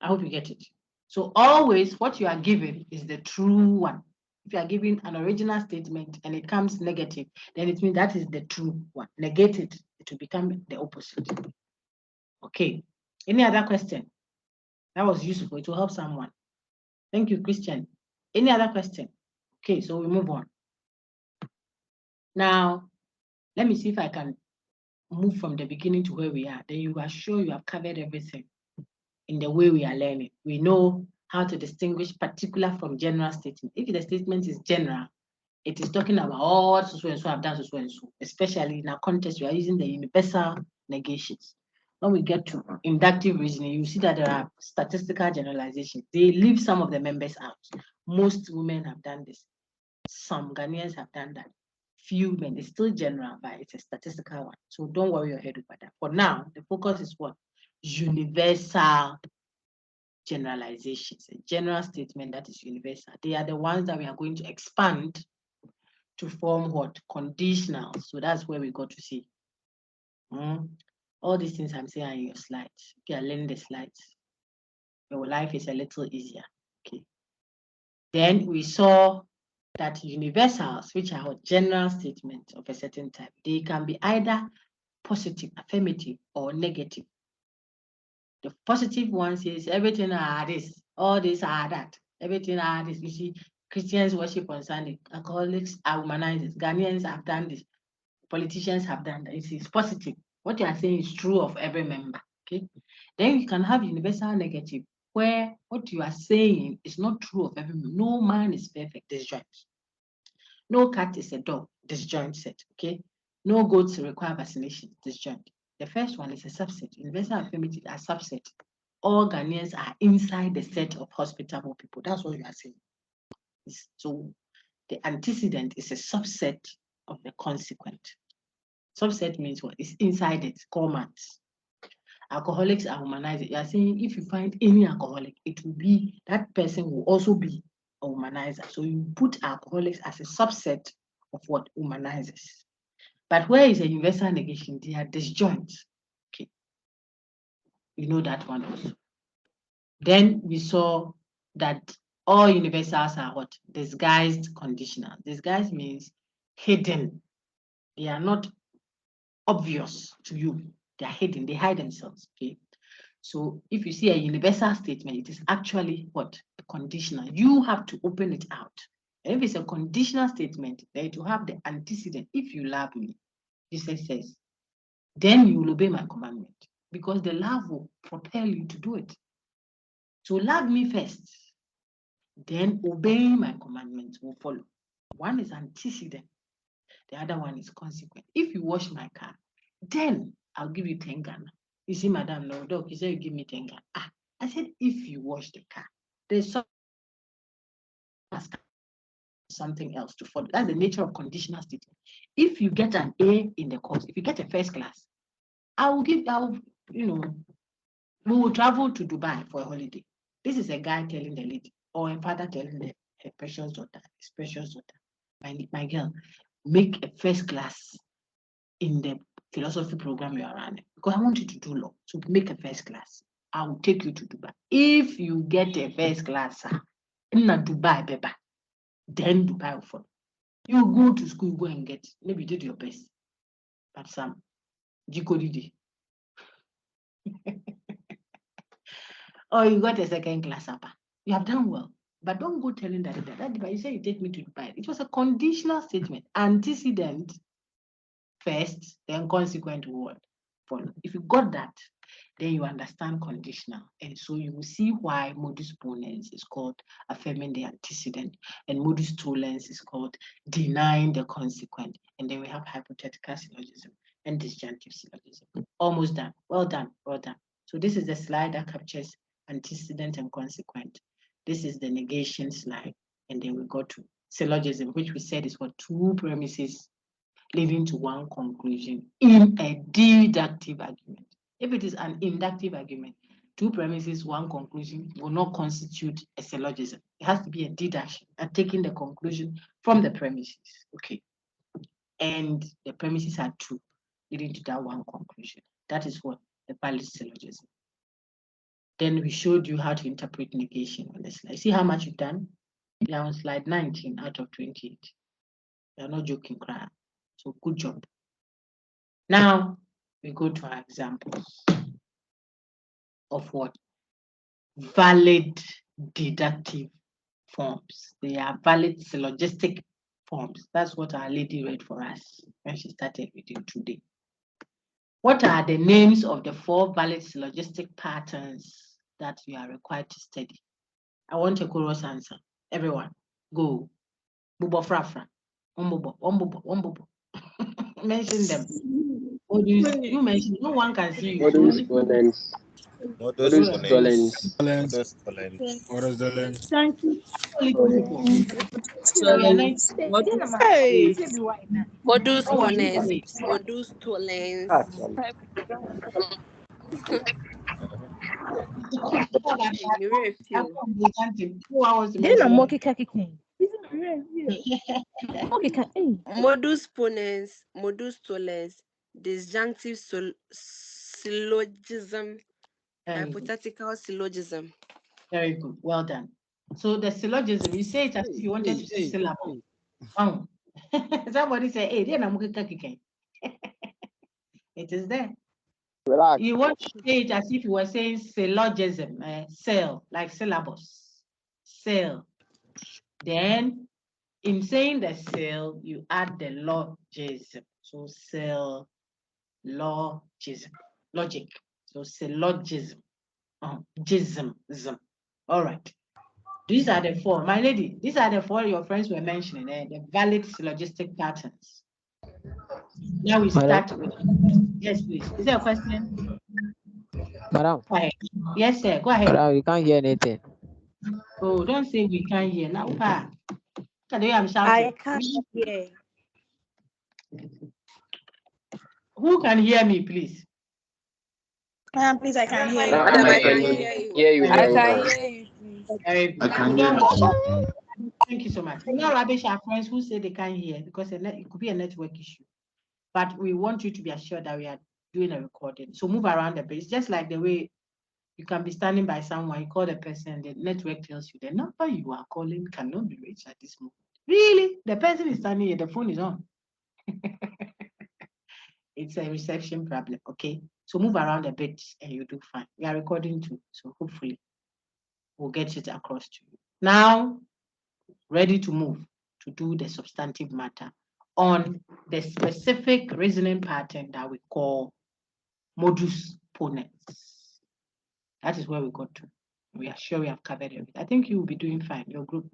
I hope you get it. So always what you are given is the true one. If you are given an original statement and it comes negative, then it means that is the true one. Negate it, it will become the opposite. Okay. Any other question? That was useful. It will help someone. Thank you, Christian. Any other question? Okay, so we move on. Now, let me see if I can move from the beginning to where we are. Then you are sure you have covered everything in the way we are learning. We know how to distinguish particular from general statement. If the statement is general, it is talking about all so and so have done so and so. Especially in our context, we are using the universal negations. When we get to inductive reasoning, you see that there are statistical generalizations. They leave some of the members out. Most women have done this. Some Ghanaians have done that. Few men. It's still general, but it's a statistical one. So don't worry your head about that. For now, the focus is what? Universal generalizations. A general statement that is universal. They are the ones that we are going to expand to form what? Conditional. So that's where we got to see. All these things I'm saying are in your slides. You can learn the slides. Your life is a little easier. Okay. Then we saw that universals, which are a general statement of a certain type, they can be either positive, affirmative, or negative. The positive one says everything are this, all these are that, everything are this. You see, Christians worship on Sunday, alcoholics are humanizers, Ghanaians have done this, politicians have done that. It's positive. What you are saying is true of every member. Okay. Then you can have universal negative, where what you are saying is not true of every member. No man is perfect, disjoint. No cat is a dog, disjoint set. Okay. No goats require vaccination, disjoint. The first one is a subset. Universal affirmative are subset. All Ghanaians are inside the set of hospitable people. That's what you are saying. So the antecedent is a subset of the consequent. Subset means what? It's inside it, commas. Alcoholics are humanized. You are saying if you find any alcoholic, it will be, that person will also be a humanizer. So you put alcoholics as a subset of what? Humanizers. But where is a universal negation? They are disjoint. Okay. You know that one also. Then we saw that all universals are what? Disguised conditional. Disguised means hidden. They are not obvious to you. They are hidden. They hide themselves. Okay. So if you see a universal statement, it is actually what? A conditional. You have to open it out. And if it's a conditional statement, then it will have the antecedent. If you love me, Jesus says, then you will obey my commandment, because the love will propel you to do it. So love me first, then obeying my commandments will follow. One is antecedent, the other one is consequent. If you wash my car, then I'll give you 10 Ghana. You see, Madam, no, Doc, you said you give me 10 Ghana. I said, if you wash the car, there's something else to follow. That's the nature of conditional statement. If you get an A in the course, if you get a first class, we will travel to Dubai for a holiday. This is a guy telling the lady, or a father telling her precious daughter, his precious daughter, my girl, make a first class in the philosophy program you are running, because I want you to do law. So make a first class. I will take you to Dubai. If you get a first class in Dubai, baby, then Dubai will follow. You go to school, go and get, maybe you did your best, but some Jikodi. Or you got a second class upper. You have done well, but don't go telling that you say you take me to Dubai. It was a conditional statement. Antecedent first, then consequent word follow. If you got that, then you understand conditional. And so you will see why modus ponens is called affirming the antecedent, and modus tollens is called denying the consequent. And then we have hypothetical syllogism and disjunctive syllogism. Almost done. Well done. Well done. So this is the slide that captures antecedent and consequent. This is the negation slide. And then we go to syllogism, which we said is what? Two premises leading to one conclusion in a deductive argument. If it is an inductive argument, two premises, one conclusion will not constitute a syllogism. It has to be a deduction and taking the conclusion from the premises. Okay. And the premises are two, leading to that one conclusion. That is what the valid syllogism. Then we showed you how to interpret negation on the slide. See how much you've done? You're on slide 19 out of 28. You're not joking, crap. So good job. Now we go to our examples of what? Valid deductive forms. They are valid syllogistic forms. That's what our lady read for us when she started reading today. What are the names of the 4 valid syllogistic patterns that you are required to study? I want a chorus answer. Everyone, go. Bubo frafra. Ombobo. Mention them. You mention. No one can see you. Modus Ponens. Modus Modus Ponens. Tollens. Modus Tollens. Modus Tollens. Hey, Modus No one Ponens, say. Modus Tollens. You refuse. Then I'm monkey kaki king. Modus Ponens, Modus Tollens, disjunctive syllogism, hypothetical syllogism. Very good. Well done. So the syllogism, you say it as if you wanted to say syllable. Oh. Somebody say, hey, then I'm going to it is there. Relax. You want to say it as if you were saying syllogism, cell, like syllabus. Cell. Then in saying the cell, you add the logism. So syllogism. Logic. So syllogism. Gism. All right. These are the 4. My lady, these are the 4 your friends were mentioning, the valid syllogistic patterns. Now we start with, yes, please. Is there a question? Madam. Go ahead. Yes, sir. Go ahead. Madam, you can't hear anything. Oh, don't say we can't hear. Now, I'm shouting. I can't hear. Who can hear me, please? Please, I can hear you. Madam, I can hear you very well. Very good. I can hear you. Thank you so much. We not rubbish our friends who say they can't hear because it could be a network issue. But we want you to be assured that we are doing a recording. So move around a bit. It's just like the way you can be standing by someone, you call the person, the network tells you the number you are calling cannot be reached at this moment. Really? The person is standing here, the phone is on. It's a reception problem, okay? So move around a bit and you do fine. We are recording too, so hopefully we'll get it across to you. Now, ready to move to do the substantive matter on the specific reasoning pattern that we call modus ponens. That is where we got to. We are sure we have covered everything. I think you will be doing fine. Your group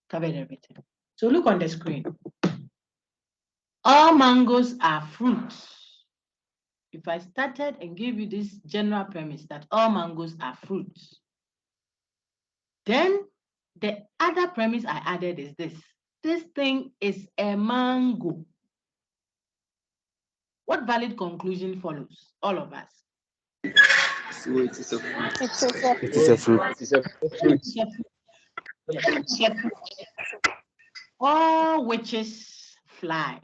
covered everything. So look on the screen. All mangoes are fruits. If I started and gave you this general premise that all mangoes are fruits, then the other premise I added is this. This thing is a mango. What valid conclusion follows? All of us. So it is a fruit. It is a fruit. It is a fruit. Yes. All witches fly.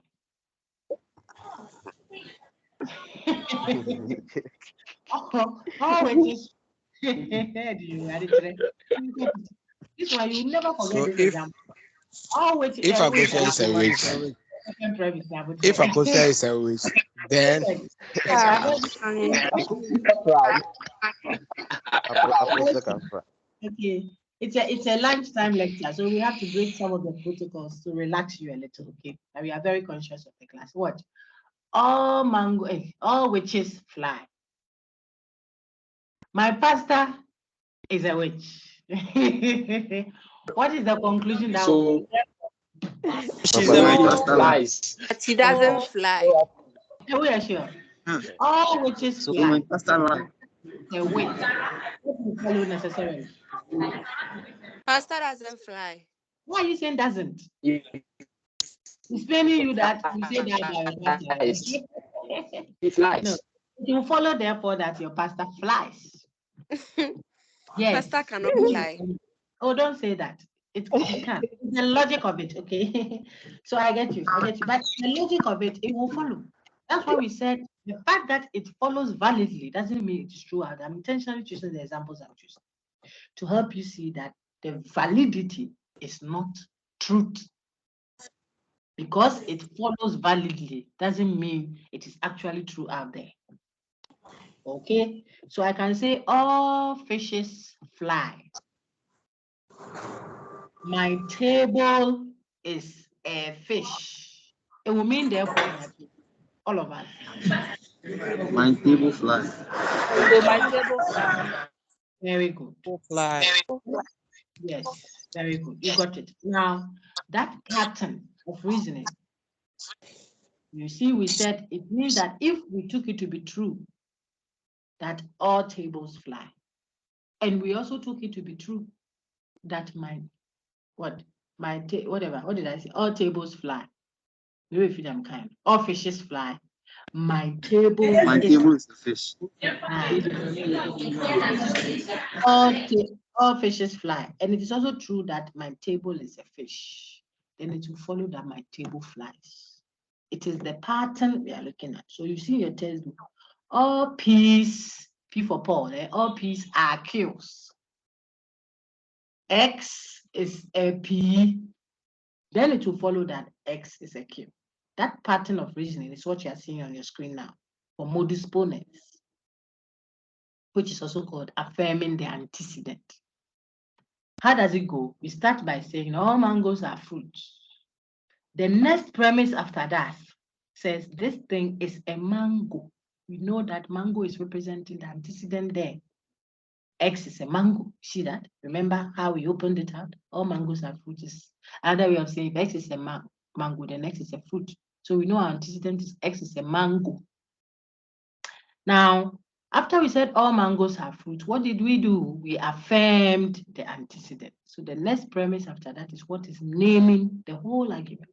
All witches. This one you will never forget So this example. All witches. if Akosia is a witch, if Akosia is a witch, then okay, it's a lunchtime lecture, so we have to break some of the protocols to relax you a little, okay? And we are very conscious of the class. What? All witches fly. My pastor is a witch. What is the conclusion that she's a witch flies. But he doesn't fly. We are sure. All witches So fly. my pastor line. A witch. What do you follow necessarily? Pastor doesn't fly. Why are you saying doesn't? It's paining you that you say that about your pastor. He flies. No, you follow therefore that your pastor flies. Yes. Pastor cannot fly. Oh, don't say that. It can. It's the logic of it, okay? So I get you. But the logic of it, it will follow. That's why we said the fact that it follows validly doesn't mean it's true. I'm intentionally choosing the examples I'm choosing to help you see that the validity is not truth. Because it follows validly doesn't mean it is actually true out there. Okay, so I can say all fishes fly. My table is a fish. It will mean therefore that all of us. My table fly. So my table fly. Very good. Fly. Yes, very good. You got it. Now, that pattern of reasoning, you see, we said it means that if we took it to be true, that all tables fly. And we also took it to be true that what did I say? All tables fly. Maybe if I'm kind. All fishes fly. My table is a fish. All fishes fly. And it is also true that my table is a fish. Then it will follow that my table flies. It is the pattern we are looking at. So you see your textbook. All P's, P for Paul, all P's are Q's. X is a P. Then it will follow that X is a Q. That pattern of reasoning is what you are seeing on your screen now for modus ponens, which is also called affirming the antecedent. How does it go? We start by saying all mangoes are fruits. The next premise after that says this thing is a mango. We know that mango is representing the antecedent there. X is a mango. See that? Remember how we opened it out? All mangoes are fruits. Another way of saying if X is a mango, then X is a fruit. So we know our antecedent is X is a mango. Now, after we said all mangoes are fruit, what did we do? We affirmed the antecedent. So the next premise after that is what is naming the whole argument.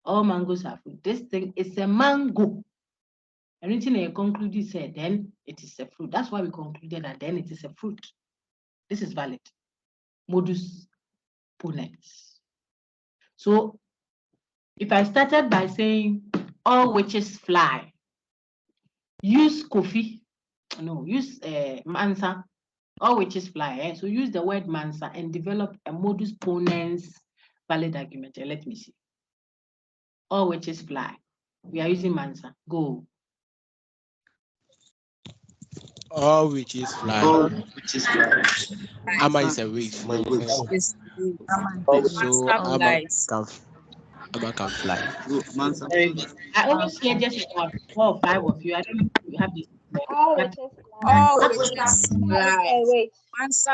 All mangoes are fruit. This thing is a mango. Anything I concluded said, then it is a fruit. That's why we concluded that then it is a fruit. This is valid. Modus ponens. So if I started by saying all witches fly, use mansa, all witches fly. So use the word mansa and develop a modus ponens valid argument. Let me see. All witches fly. We are using Mansa. Go. All witches fly. Amma is a witch. So Amma can fly. Very good. I always hear just about 4 or 5 of you. I don't know if you have this. All But witches fly.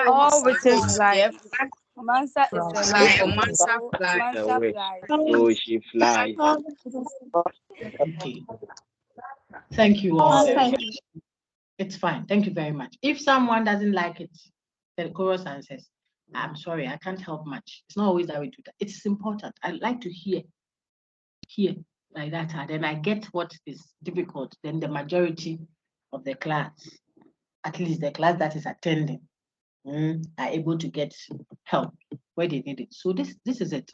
All Mansa witches is fly. a witch. All witches fly. Mansa is a Fly. witch. Mansa So fly. Mansa flies. So she flies. okay. Thank you all. It's fine. Thank you very much. If someone doesn't like it, the chorus answers, I'm sorry, I can't help much. It's not always that we do that. It's important. I like to hear like that. And then I get what is difficult. Then the majority of the class, at least the class that is attending, are able to get help where they need it. So this is it.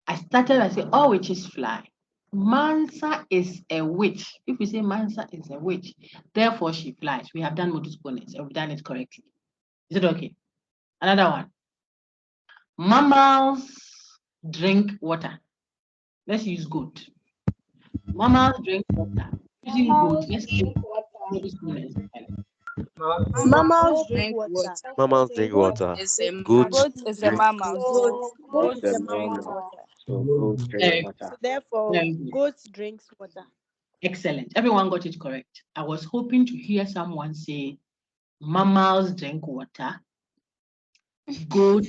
I started, I said, all witches fly. Mansa is a witch. If we say Mansa is a witch, therefore she flies. We have done modus ponens. We've done it correctly. Is it okay? Another one. Mammals drink water. Let's use goat. Mammals drink water. Using goat, let's use modus ponens. Mammals drink water. Mammals drink water. Goat Goat is a mammal. Goats Goat drink water. So goats drink water. Therefore, goats drinks water. Excellent. Everyone got it correct. I was hoping to hear someone say, mammals drink water. Goat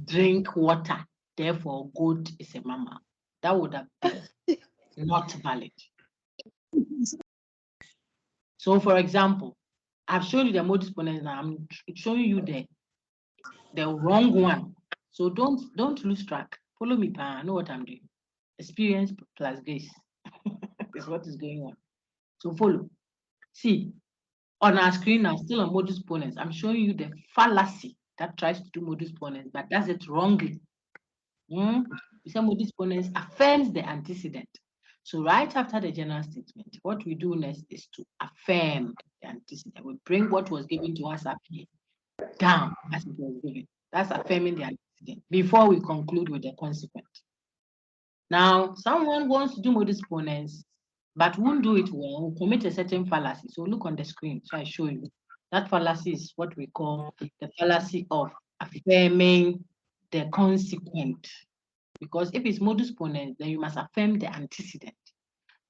drink water. Therefore, goat is a mammal. That would have been not valid. So, for example, I've shown you the modus ponens now. I'm showing you the wrong one. So don't lose track. Follow me, pa. I know what I'm doing. Experience plus grace is what is going on. So follow. See, on our screen now, still on modus ponens, I'm showing you the fallacy that tries to do modus ponens, but does it wrongly. We say modus ponens affirms the antecedent. So right after the general statement, what we do next is to affirm the antecedent. We bring what was given to us up here down as it was given. That's affirming the antecedent before we conclude with the consequent. Now, someone wants to do modus ponens, but won't do it well, will commit a certain fallacy. So look on the screen, so I show you. That fallacy is what we call the fallacy of affirming the consequent. Because if it's modus ponens, then you must affirm the antecedent.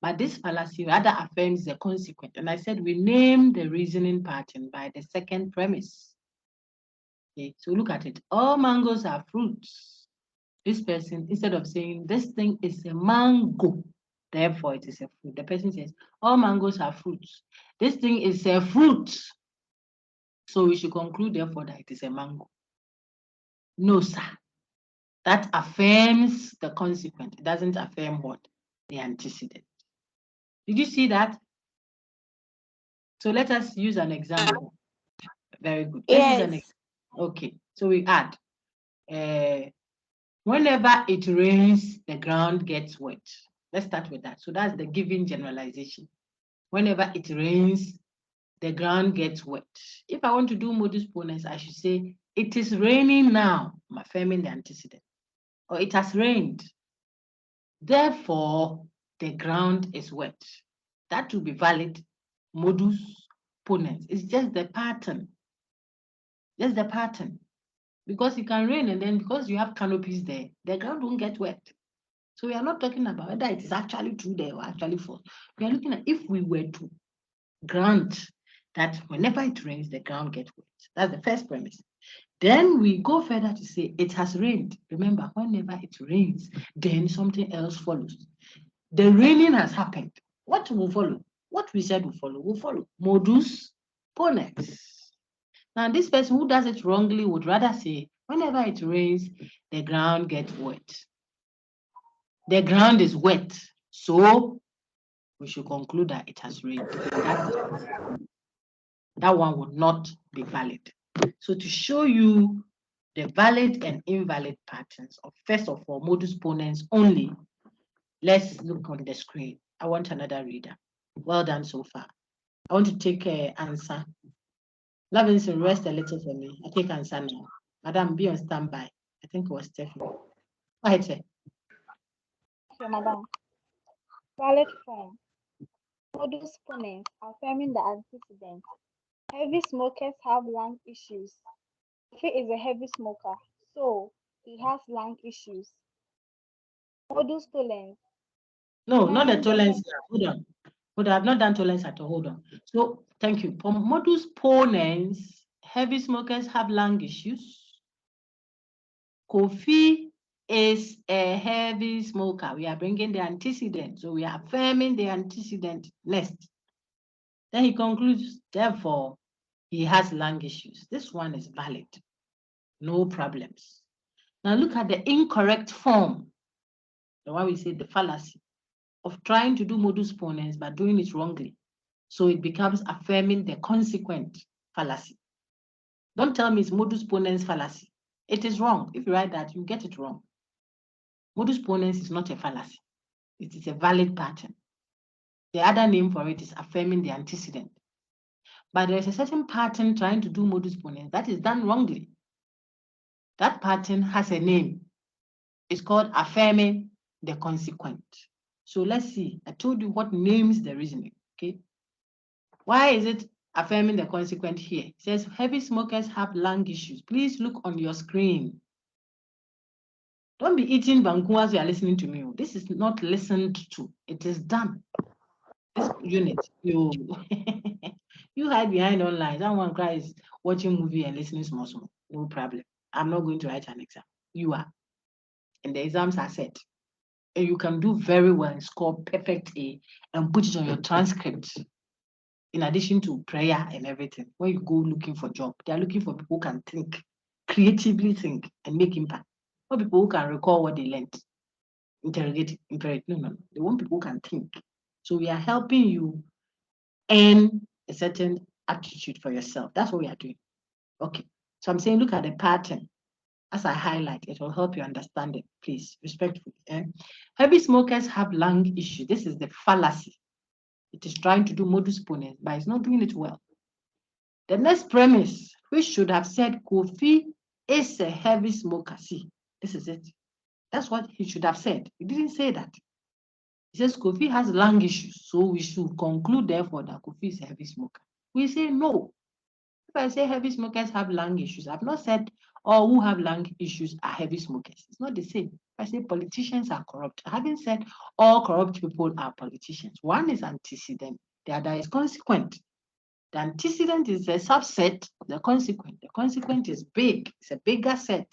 But this fallacy rather affirms the consequent. And I said we name the reasoning pattern by the second premise. Okay, so look at it. All mangoes are fruits. This person, instead of saying this thing is a mango, therefore it is a fruit, the person says all mangoes are fruits. This thing is a fruit. So we should conclude, therefore, that it is a mango. No, sir. That affirms the consequent. It doesn't affirm what? The antecedent. Did you see that? So let us use an example. Very good. Yes. Okay, so we add. Whenever it rains, the ground gets wet. Let's start with that. So that's the given generalization. Whenever it rains, the ground gets wet. If I want to do modus ponens, I should say, it is raining now. I'm affirming the antecedent. Or it has rained. Therefore, the ground is wet. That will be valid modus ponens. It's just the pattern. Just the pattern. Because it can rain and then because you have canopies there, the ground won't get wet. So we are not talking about whether it is actually true there or actually false. We are looking at if we were to grant that whenever it rains, the ground gets wet. That's the first premise. Then we go further to say it has rained. Remember, whenever it rains, then something else follows. The raining has happened. What will follow? What we said will follow. Modus ponens. Now, this person who does it wrongly would rather say, whenever it rains, the ground gets wet. The ground is wet, so we should conclude that it has rained. That one would not be valid. So to show you the valid and invalid patterns of, first of all, modus ponens only, let's look on the screen. I want another reader. Well done so far. I want to take an answer. Levinson, rest a little for me. I take answer now. Madam, be on standby. I think it was Stephanie. Go ahead, sir. Okay, madam. Valid form. Modus ponens, affirming the antecedent. Heavy smokers have lung issues. If he is a heavy smoker, so he has lung issues. Modus tollens, No, not the denying the tolerance. Hold on. Hold on. I've not done tolerance at all. Hold on. So thank you. For modus ponens, heavy smokers have lung issues. Kofi is a heavy smoker. We are bringing the antecedent. So we are affirming the antecedent next. Then he concludes, therefore, he has lung issues. This one is valid. No problems. Now look at the incorrect form. The one we say the fallacy of trying to do modus ponens but doing it wrongly. So it becomes affirming the consequent fallacy. Don't tell me it's modus ponens fallacy. It is wrong. If you write that, you get it wrong. Modus ponens is not a fallacy. It is a valid pattern. The other name for it is affirming the antecedent. But there is a certain pattern trying to do modus ponens that is done wrongly. That pattern has a name. It's called affirming the consequent. So let's see. I told you what names the reasoning. Okay. Why is it affirming the consequent here? It says heavy smokers have lung issues. Please look on your screen. Don't be eating banku as you are listening to me. This is not listened to. It is done. This unit, you you hide behind online. Someone cries watching movie and listening small. No problem. I'm not going to write an exam. You are. And the exams are set. And you can do very well and score perfect A and put it on your transcript. In addition to prayer and everything, when you go looking for job, they are looking for people who can think, creatively think, and make impact. Not people who can recall what they learned, interrogate. No. They want people who can think. So we are helping you earn a certain attitude for yourself. That's what we are doing. Okay. So I'm saying, look at the pattern. As I highlight, it will help you understand it, please, respectfully. Heavy smokers have lung issues. This is the fallacy. It is trying to do modus ponens, but it's not doing it well. The next premise, which should have said Kofi is a heavy smoker. See, this is it. That's what he should have said. He didn't say that. He says Kofi has lung issues, so we should conclude, therefore, that Kofi is a heavy smoker. We say no. If I say heavy smokers have lung issues, I've not said all who have lung issues are heavy smokers. It's not the same. If I say politicians are corrupt, I haven't said all corrupt people are politicians. One is antecedent, the other is consequent. The antecedent is a subset of the consequent. The consequent is big, it's a bigger set.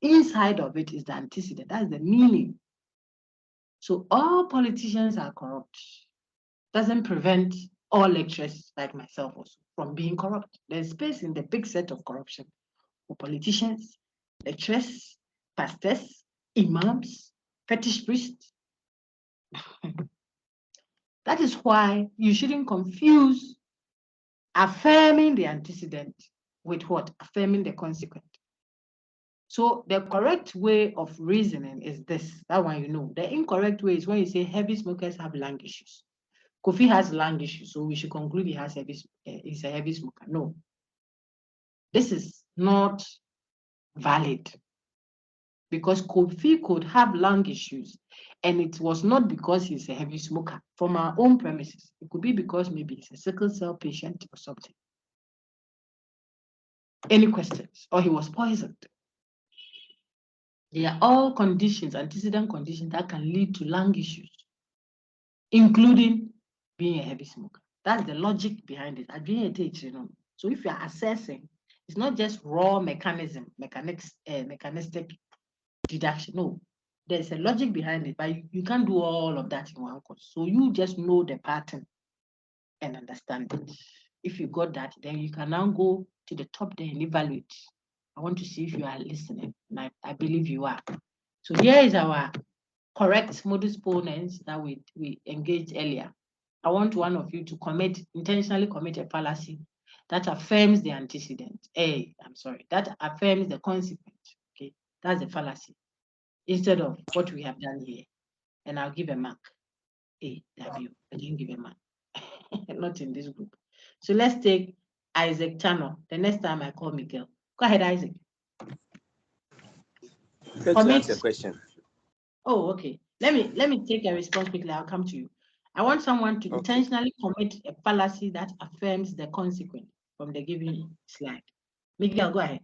Inside of it is the antecedent. That's the meaning. So all politicians are corrupt. Doesn't prevent all lecturers like myself also from being corrupt. There's space in the big set of corruption for politicians, lecturers, pastors, imams, fetish priests. That is why you shouldn't confuse affirming the antecedent with what? Affirming the consequent. So the correct way of reasoning is this. That one you know. The incorrect way is when you say heavy smokers have lung issues. Kofi has lung issues, so we should conclude he's a heavy smoker. No. This is not valid because Kofi could have lung issues and it was not because he's a heavy smoker. From our own premises, it could be because maybe he's a sickle cell patient or something. Any questions? Or he was poisoned. They are all conditions, antecedent conditions that can lead to lung issues, including being a heavy smoker. That's the logic behind it. So if you're assessing, it's not just raw mechanistic deduction. No, there's a logic behind it, but you can't do all of that in one course. So you just know the pattern and understand it. If you got that, then you can now go to the top there and evaluate. I want to see if you are listening, and I believe you are. So here is our correct modus ponens that we engaged earlier. I want one of you to intentionally commit a fallacy that affirms the antecedent. That affirms the consequent. Okay, that's the fallacy. Instead of what we have done here. And I'll give a mark. A, W. I didn't give a mark. Not in this group. So let's take Isaac Channel. The next time I call Miguel. Go ahead, Isaac. To answer your question. Oh, okay. Let me take a response quickly. I'll come to you. I want someone to intentionally commit a fallacy that affirms the consequent from the given slide. Miguel, go ahead.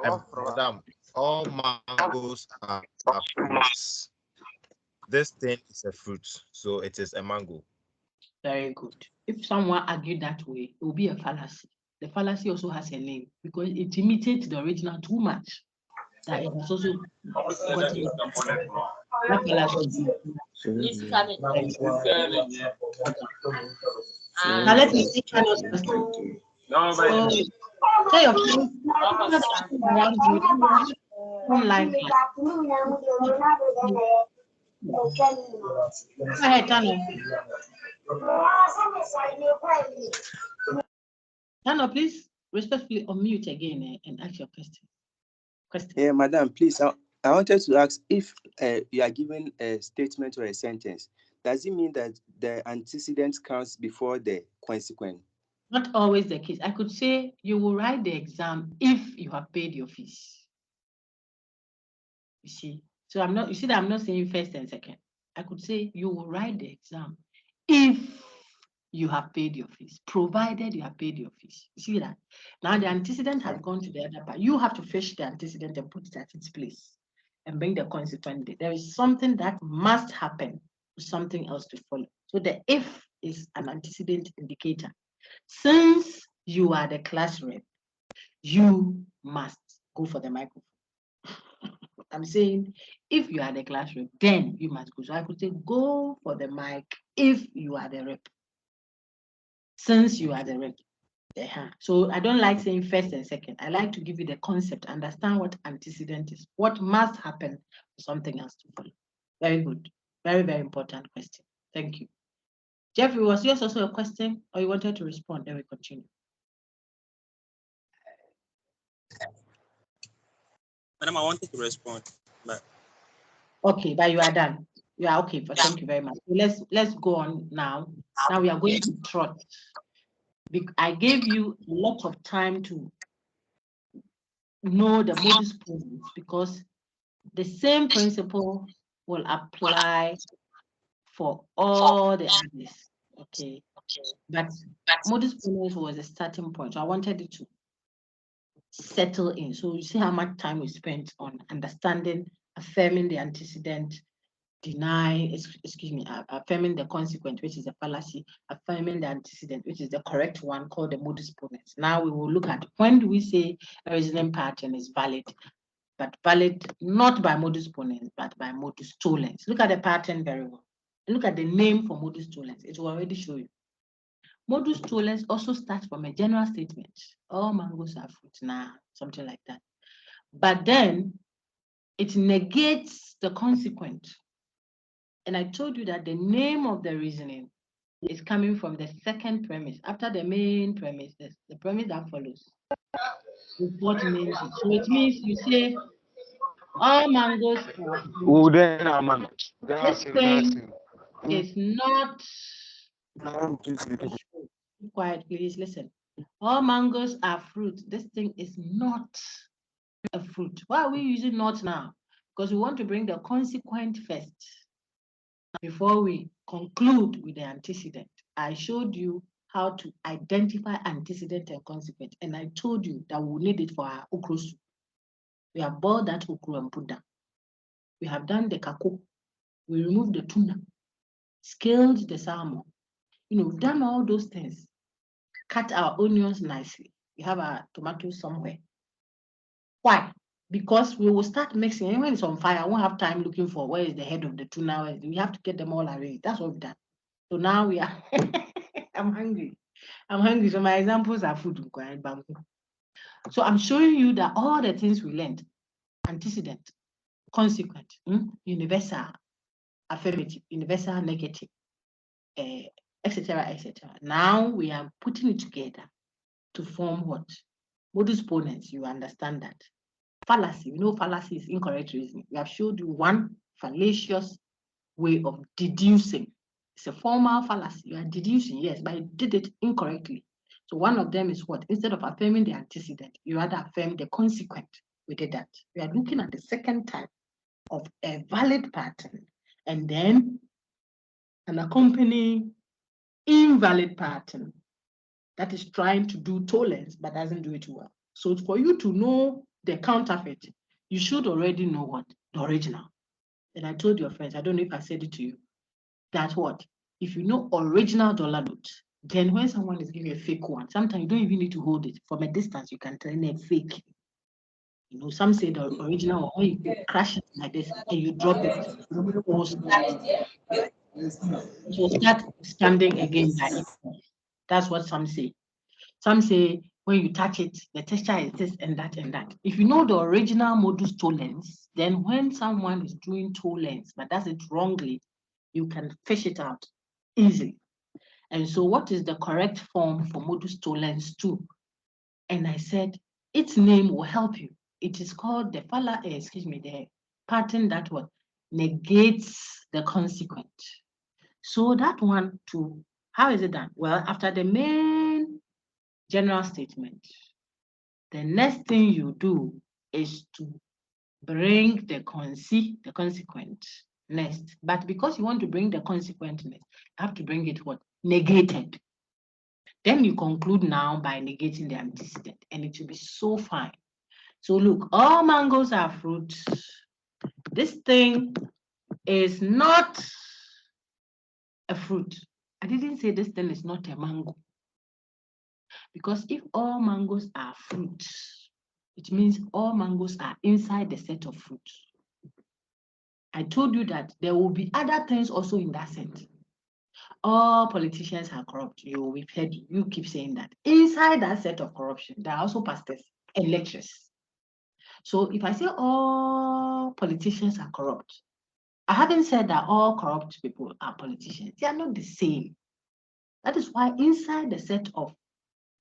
Madam, all mangoes are fruits. This thing is a fruit, so it is a mango. Very good. If someone argued that way, it will be a fallacy. The fallacy also has a name because it imitates the original too much that it has also gotten that fallacy. Now let me see Carlos question. So tell your friends around you online class. Go ahead, Tano. Tano, please respectfully unmute again and ask your question. Yeah, madam, please. I wanted to ask if you are given a statement or a sentence, does it mean that the antecedent comes before the consequent? Not always the case. I could say you will write the exam if you have paid your fees. You see, so I'm not. You see that I'm not saying first and second. I could say you will write the exam if you have paid your fees, provided you have paid your fees. You see that? Now the antecedent has gone to the other part. You have to fetch the antecedent and put it at its place and bring the consequent. There is something that must happen, something else to follow. So the if is an antecedent indicator. Since you are the class rep, you must go for the microphone. I'm saying if you are the class rep, then you must go. So I could say go for the mic if you are the rep. Since you are the rep. So I don't like saying first and second. I like to give you the concept, understand what antecedent is, what must happen for something else to follow. Very good. Very, very important question. Thank you. Jeffrey, was yours also a question or you wanted to respond? Then we continue. Madam, I wanted to respond. But... Okay, but you are done. You are okay. Thank you very much. So let's go on now. Now we are going to trot. I gave you a lot of time to know the modus ponens because the same principle will apply for all the others. Okay, but modus ponens was a starting point. So I wanted it to settle in. So you see how much time we spent on understanding, affirming the antecedent, affirming the consequent, which is a fallacy, affirming the antecedent, which is the correct one called the modus ponens. Now we will look at when do we say a reasoning pattern is valid, but valid not by modus ponens, but by modus tollens. Look at the pattern very well. Look at the name for modus tollens. It will already show you. Modus tollens also starts from a general statement. All mangoes are fruit now, something like that. But then it negates the consequent. And I told you that the name of the reasoning is coming from the second premise. After the main premise, the premise that follows is what names it. So it means you say all mangoes are fruit. This thing is not. Be quiet, please listen. All mangoes are fruit. This thing is not a fruit. Why are we using not now? Because we want to bring the consequent first before we conclude with the antecedent. I showed you how to identify antecedent and consequent, and I told you that we'll need it for our okra soup. We have boiled that okra and put down. We have done the kako. We removed the tuna, scaled the salmon. We've done all those things. Cut our onions nicely. We have our tomatoes somewhere. Why? Because we will start mixing. And when it's on fire, I won't have time looking for where is the head of the tuna. We have to get them all arranged. That's what we've done. So now we are, I'm hungry. So my examples are food. So I'm showing you that all the things we learned, antecedent, consequent, universal, affirmative, universal, negative, etc., etc. Now we are putting it together to form what? Modus ponens, you understand that. Fallacy, fallacy is incorrect reasoning. We have showed you one fallacious way of deducing. It's a formal fallacy. You are deducing, yes, but you did it incorrectly. So one of them is what? Instead of affirming the antecedent, you rather affirm the consequent. We did that. We are looking at the second type of a valid pattern, and then an accompanying invalid pattern that is trying to do tollens but doesn't do it well. So for you to know the counterfeit, you should already know what? The original. And I told your friends, I don't know if I said it to you, that what? If you know original dollar note, then when someone is giving a fake one, sometimes you don't even need to hold it. From a distance, you can tell a fake. You know, some say the original, or when you crash it like this and you drop it, it will start standing again by itself. That's what some say. Some say when you touch it, the texture is this and that and that. If you know the original modus tollens, then when someone is doing tollens but does it wrongly, you can fish it out easily. And so what is the correct form for modus tollens 2? And I said, its name will help you. It is called the the pattern that what negates the consequent. So that one too, how is it done? Well, after the main general statement, the next thing you do is to bring the consequent next. But because you want to bring the consequent next, you have to bring it what? Negated. Then you conclude now by negating the antecedent, and it will be so fine. So look, all mangoes are fruits. This thing is not a fruit. I didn't say this thing is not a mango. Because if all mangoes are fruits, it means all mangoes are inside the set of fruits. I told you that there will be other things also in that set. All politicians are corrupt. We've heard you keep saying that. Inside that set of corruption, there are also pastors and lecturers. So if I say all politicians are corrupt, I haven't said that all corrupt people are politicians. They are not the same. That is why inside the set of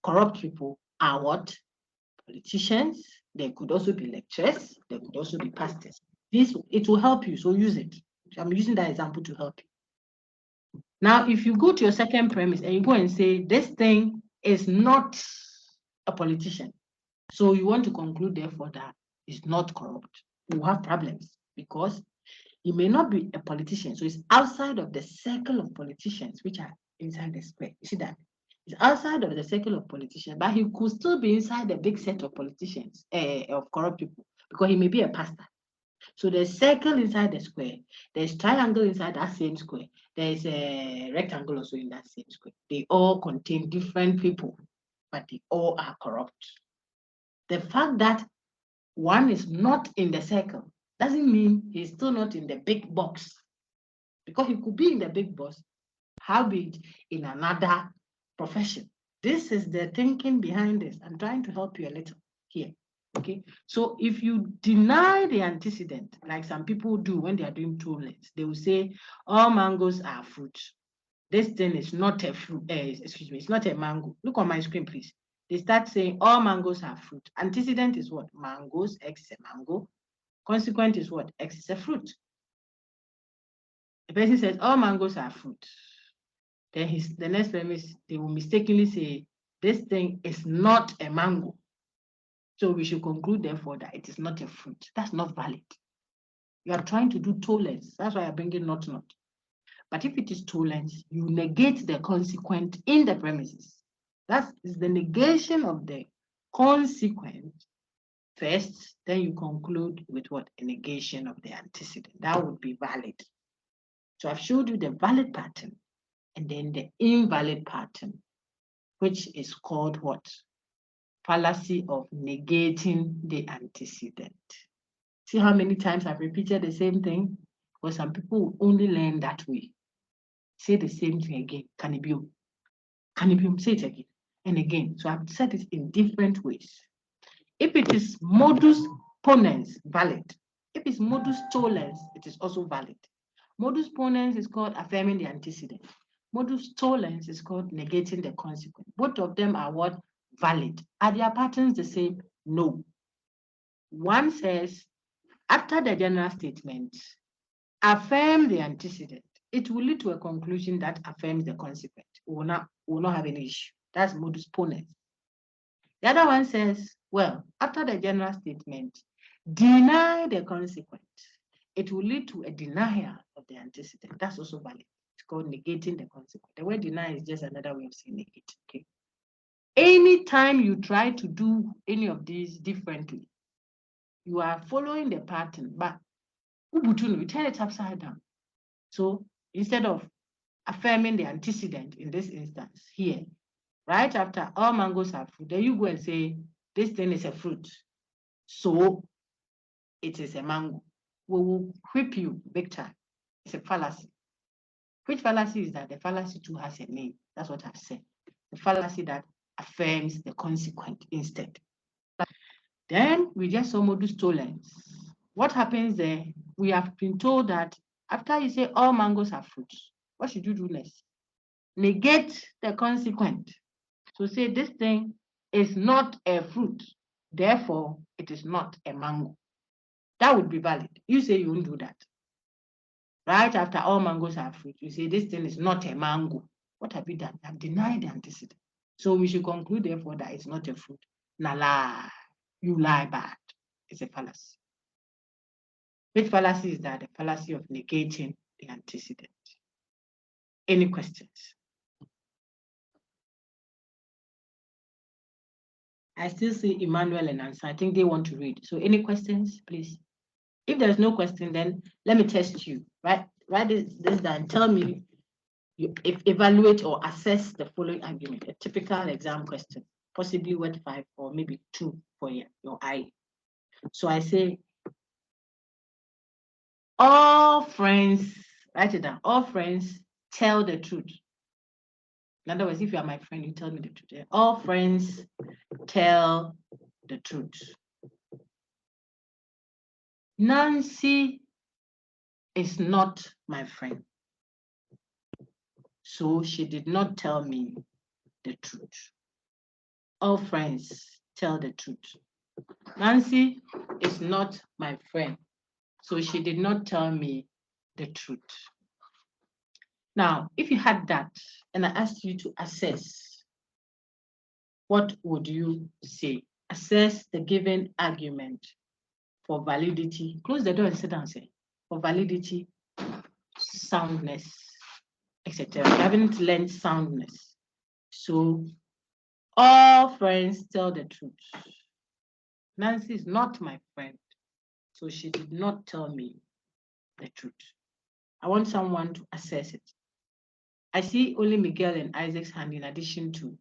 corrupt people are what? Politicians. There could also be lecturers. There could also be pastors. It will help you, so use it. I'm using that example to help you. Now, if you go to your second premise and you go and say, this thing is not a politician, so you want to conclude, therefore, that it's not corrupt, you have problems because he may not be a politician. So it's outside of the circle of politicians, which are inside the square. You see that? It's outside of the circle of politicians, but he could still be inside the big set of politicians, of corrupt people, because he may be a pastor. So there's circle inside the square. There's triangle inside that same square. There's a rectangle also in that same square. They all contain different people, but they all are corrupt. The fact that one is not in the circle doesn't mean he's still not in the big box. Because he could be in the big box, howbeit in another profession. This is the thinking behind this. I'm trying to help you a little here. Okay, so if you deny the antecedent, like some people do when they are doing tollens, they will say all mangoes are fruit. This thing is not a fruit, excuse me, it's not a mango. Look on my screen, please. They start saying all mangoes are fruit. Antecedent is what? Mangoes, X is a mango. Consequent is what? X is a fruit. The person says all mangoes are fruit. Then the next premise, they will mistakenly say this thing is not a mango. So we should conclude, therefore, that it is not a fruit. That's not valid. You are trying to do tollens. That's why I'm bringing not. But if it is tollens, you negate the consequent in the premises. That is the negation of the consequent first, then you conclude with what? A negation of the antecedent. That would be valid. So I've showed you the valid pattern and then the invalid pattern, which is called what? Fallacy of negating the antecedent. See how many times I've repeated the same thing? Because some people only learn that way. Say the same thing again. Cannibum. Cannibum, say it again and again. So I've said it in different ways. If it is modus ponens, valid. If it's modus tollens, it is also valid. Modus ponens is called affirming the antecedent. Modus tollens is called negating the consequent. Both of them are what? Valid. Are their patterns the same? No. One says, after the general statement, affirm the antecedent. It will lead to a conclusion that affirms the consequent. We will not have any issue. That's modus ponens. The other one says, well, after the general statement, deny the consequent. It will lead to a denial of the antecedent. That's also valid. It's called negating the consequent. The word deny is just another way of saying negate. Okay. Anytime you try to do any of these differently, you are following the pattern, but you turn it upside down. So instead of affirming the antecedent in this instance here, right after all mangoes are fruit, then you go and say, this thing is a fruit, so it is a mango. We will whip you big time. It's a fallacy. Which fallacy is that? The fallacy too has a name. That's what I've said. The fallacy that affirms the consequent instead. Then we just saw modus tollens. What happens there? We have been told that after you say all mangoes are fruits, what should you do next? Negate the consequent. So say this thing is not a fruit, therefore it is not a mango. That would be valid. You say you won't do that. Right after all mangoes are fruit, you say this thing is not a mango. What have you done? You have denied the antecedent. So we should conclude, therefore, that it's not a fruit. Nala, you lie bad. It's a fallacy. Which fallacy is that? The fallacy of negating the antecedent. Any questions? I still see Emmanuel and Ansa. I think they want to read. So any questions, please? If there's no question, then let me test you. Right? Write this down. Tell me, evaluate or assess the following argument. A typical exam question, possibly worth 5 or maybe 2 for your eye. So I say, all friends, write it down. All friends tell the truth. In other words, if you are my friend, you tell me the truth. Yeah? All friends tell the truth. Nancy is not my friend, so she did not tell me the truth. All friends tell the truth. Nancy is not my friend, so she did not tell me the truth. Now, if you had that, and I asked you to assess, what would you say? Assess the given argument for validity. Close the door and sit down, say, for validity, soundness, etc. You haven't learned soundness. So all friends tell the truth. Nancy is not my friend, so she did not tell me the truth. I want someone to assess it. I see only Miguel and Isaac's hand in addition to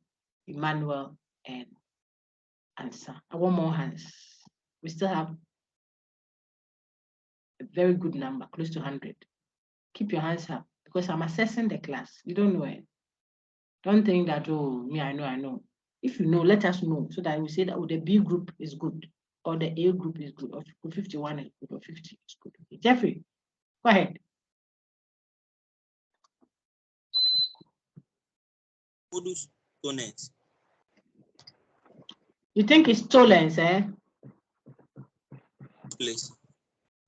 Emmanuel and Ansa. I want more hands. We still have a very good number, close to 100. Keep your hands up because I'm assessing the class. You don't know it. Don't think that, oh, me, I know. If you know, let us know so that we say that the B group is good or the A group is good or 51 is good or 50 is good. Okay. Jeffrey, go ahead. Modus tollens. You think it's Tollens, eh? Please.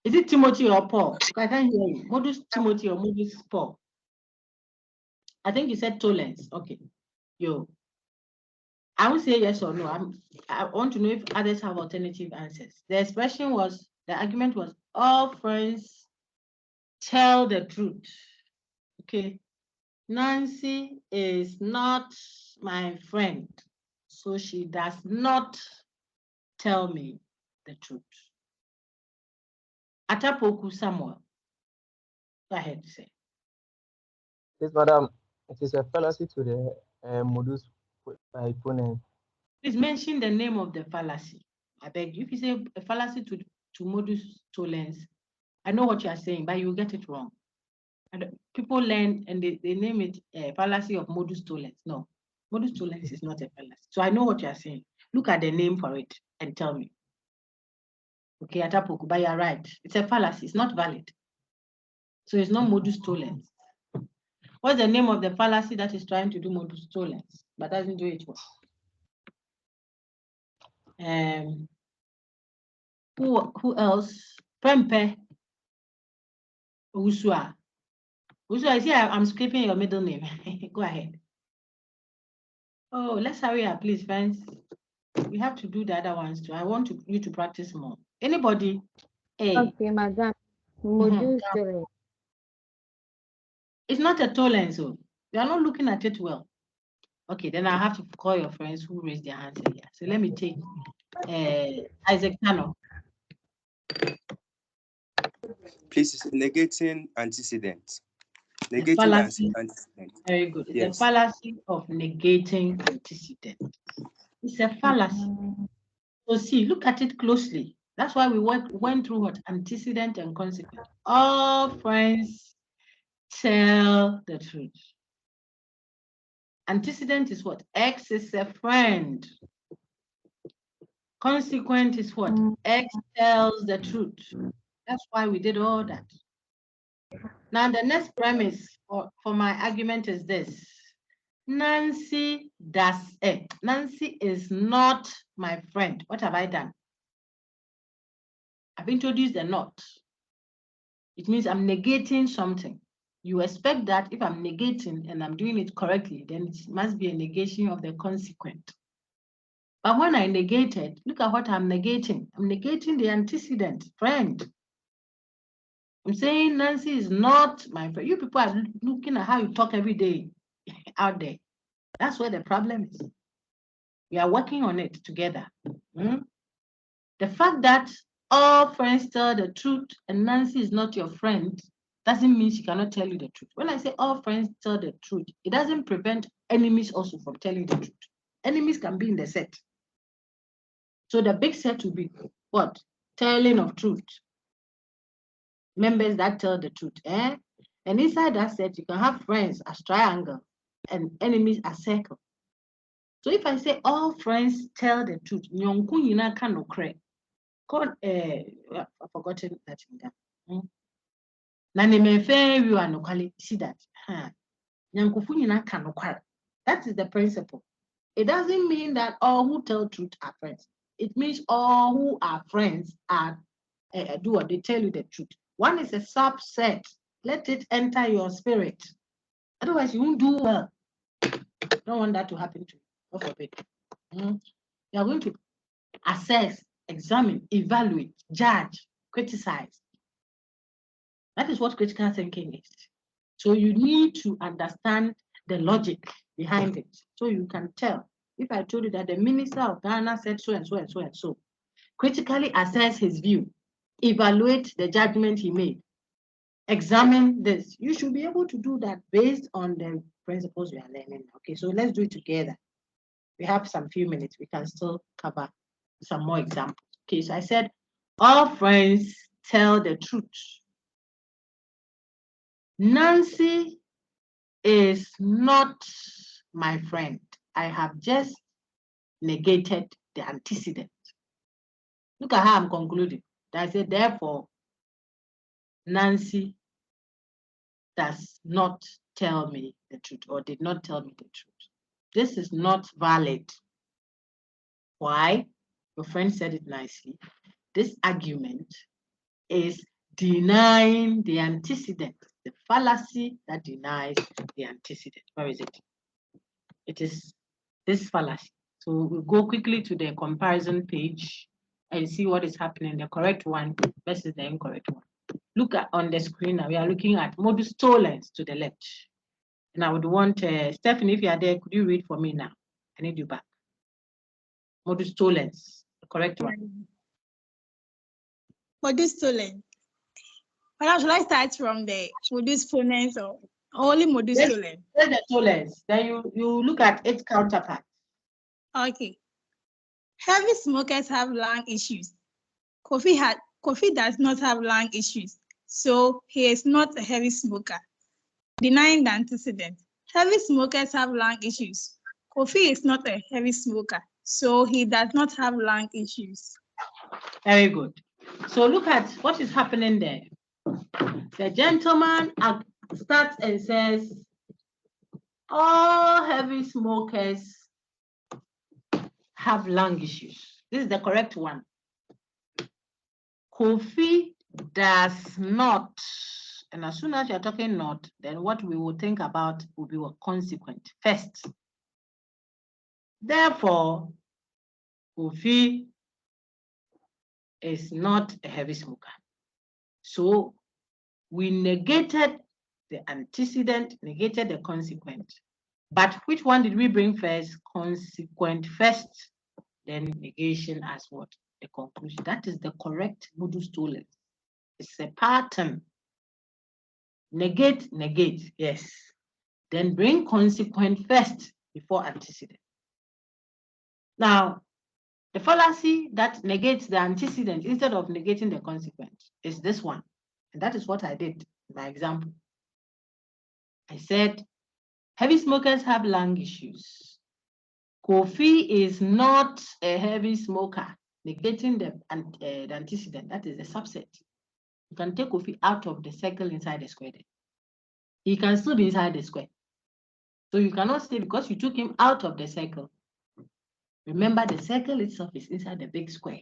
Is it Timothy or Paul? I can't hear you. Modus Timothy or Modus Paul? I think you said Tollens. Okay. I will say yes or no. I want to know if others have alternative answers. The expression was, the argument was, all friends tell the truth. Okay. Nancy is not my friend, so she does not tell me the truth. Atapoku Samuel. Go ahead, say. Yes, madam. It is a fallacy to the modus ponens. Please mention the name of the fallacy. I beg you. If you say a fallacy to modus tollens, I know what you are saying, but you get it wrong. And people learn and they name it a fallacy of modus tollens. No, modus tollens is not a fallacy. So I know what you are saying. Look at the name for it and tell me. Okay, Atapoku, but you are right. It's a fallacy. It's not valid. So it's not modus tollens. What's the name of the fallacy that is trying to do modus tollens but doesn't do it well? Who else? Prempe. Usua. Usua, I see I'm skipping your middle name. Go ahead. Oh, let's hurry up, please, friends. We have to do the other ones too. I want you to practice more. Anybody? A. Okay, madam. Modus Tollens. It's not a Tollens, so you are not looking at it well. Okay, then I have to call your friends who raised their hands here. So let me take Isaac Tano. Please, negating antecedent. The Negating fallacy. antecedent. Very good. It's Yes. a fallacy of negating antecedent. It's a fallacy. So see, look at it closely. That's why we went through what? Antecedent and consequent. All friends tell the truth. Antecedent is what? X is a friend. Consequent is what? X tells the truth. That's why we did all that. Now, the next premise for my argument is this. Nancy is not my friend. What have I done? I've introduced the not. It means I'm negating something. You expect that if I'm negating and I'm doing it correctly, then it must be a negation of the consequent. But when I negated, look at what I'm negating. I'm negating the antecedent, friend. I'm saying Nancy is not my friend. You people are looking at how you talk every day out there. That's where the problem is. We are working on it together. The fact that all friends tell the truth and Nancy is not your friend doesn't mean she cannot tell you the truth. When I say all friends tell the truth, it doesn't prevent enemies also from telling the truth. Enemies can be in the set. So the big set will be what? Telling of truth. Members that tell the truth. And inside that set, you can have friends as triangle and enemies as circle. So if I say all friends tell the truth, I've forgotten that in that. See that? That is the principle. It doesn't mean that all who tell truth are friends. It means all who are friends are they tell you the truth. One is a subset. Let it enter your spirit. Otherwise, you won't do well. Don't want that to happen to you. God forbid. You are going to assess, examine, evaluate, judge, criticize. That is what critical thinking is. So you need to understand the logic behind it. So you can tell. If I told you that the minister of Ghana said so and so and so and so, critically assess his view, evaluate the judgment he made, examine this. You should be able to do that based on the principles we are learning. Okay, so let's do it together. We have some few minutes. We can still cover some more examples. Okay, so I said, all friends tell the truth. Nancy is not my friend. I have just negated the antecedent. Look at how I'm concluding. I said, therefore, Nancy does not tell me the truth or did not tell me the truth. This is not valid. Why? Your friend said it nicely. This argument is denying the antecedent, the fallacy that denies the antecedent. Where is it? It is this fallacy. So we'll go quickly to the comparison page and see what is happening, the correct one versus the incorrect one. Look at on the screen now, we are looking at Modus Tollens to the left. And I would want, Stephanie, if you are there, could you read for me now? I need you back. Modus Tollens, the correct one. Modus Tollens. But should I start from the Modus Ponens or only Modus Tollens? There's the Tollens. Then you look at its counterpart. Okay. Heavy smokers have lung issues. Kofi does not have lung issues, so he is not a heavy smoker. Denying the antecedent. Heavy smokers have lung issues. Kofi is not a heavy smoker, so he does not have lung issues. Very good. So look at what is happening there. The gentleman starts and says, all heavy smokers have lung issues. This is the correct one. Kofi does not. And as soon as you're talking not, then what we will think about will be a consequent first. Therefore, Kofi is not a heavy smoker. So we negated the antecedent, negated the consequent. But which one did we bring first? Consequent first, then negation as what? The conclusion. That is the correct modus tollens. It's a pattern. Negate, negate, yes. Then bring consequent first before antecedent. Now, the fallacy that negates the antecedent instead of negating the consequent is this one. And that is what I did in my example. I said, heavy smokers have lung issues. Kofi is not a heavy smoker, negating the antecedent, that is the subset. You can take Kofi out of the circle inside the square. He can still be inside the square. So you cannot say because you took him out of the circle. Remember, the circle itself is inside the big square.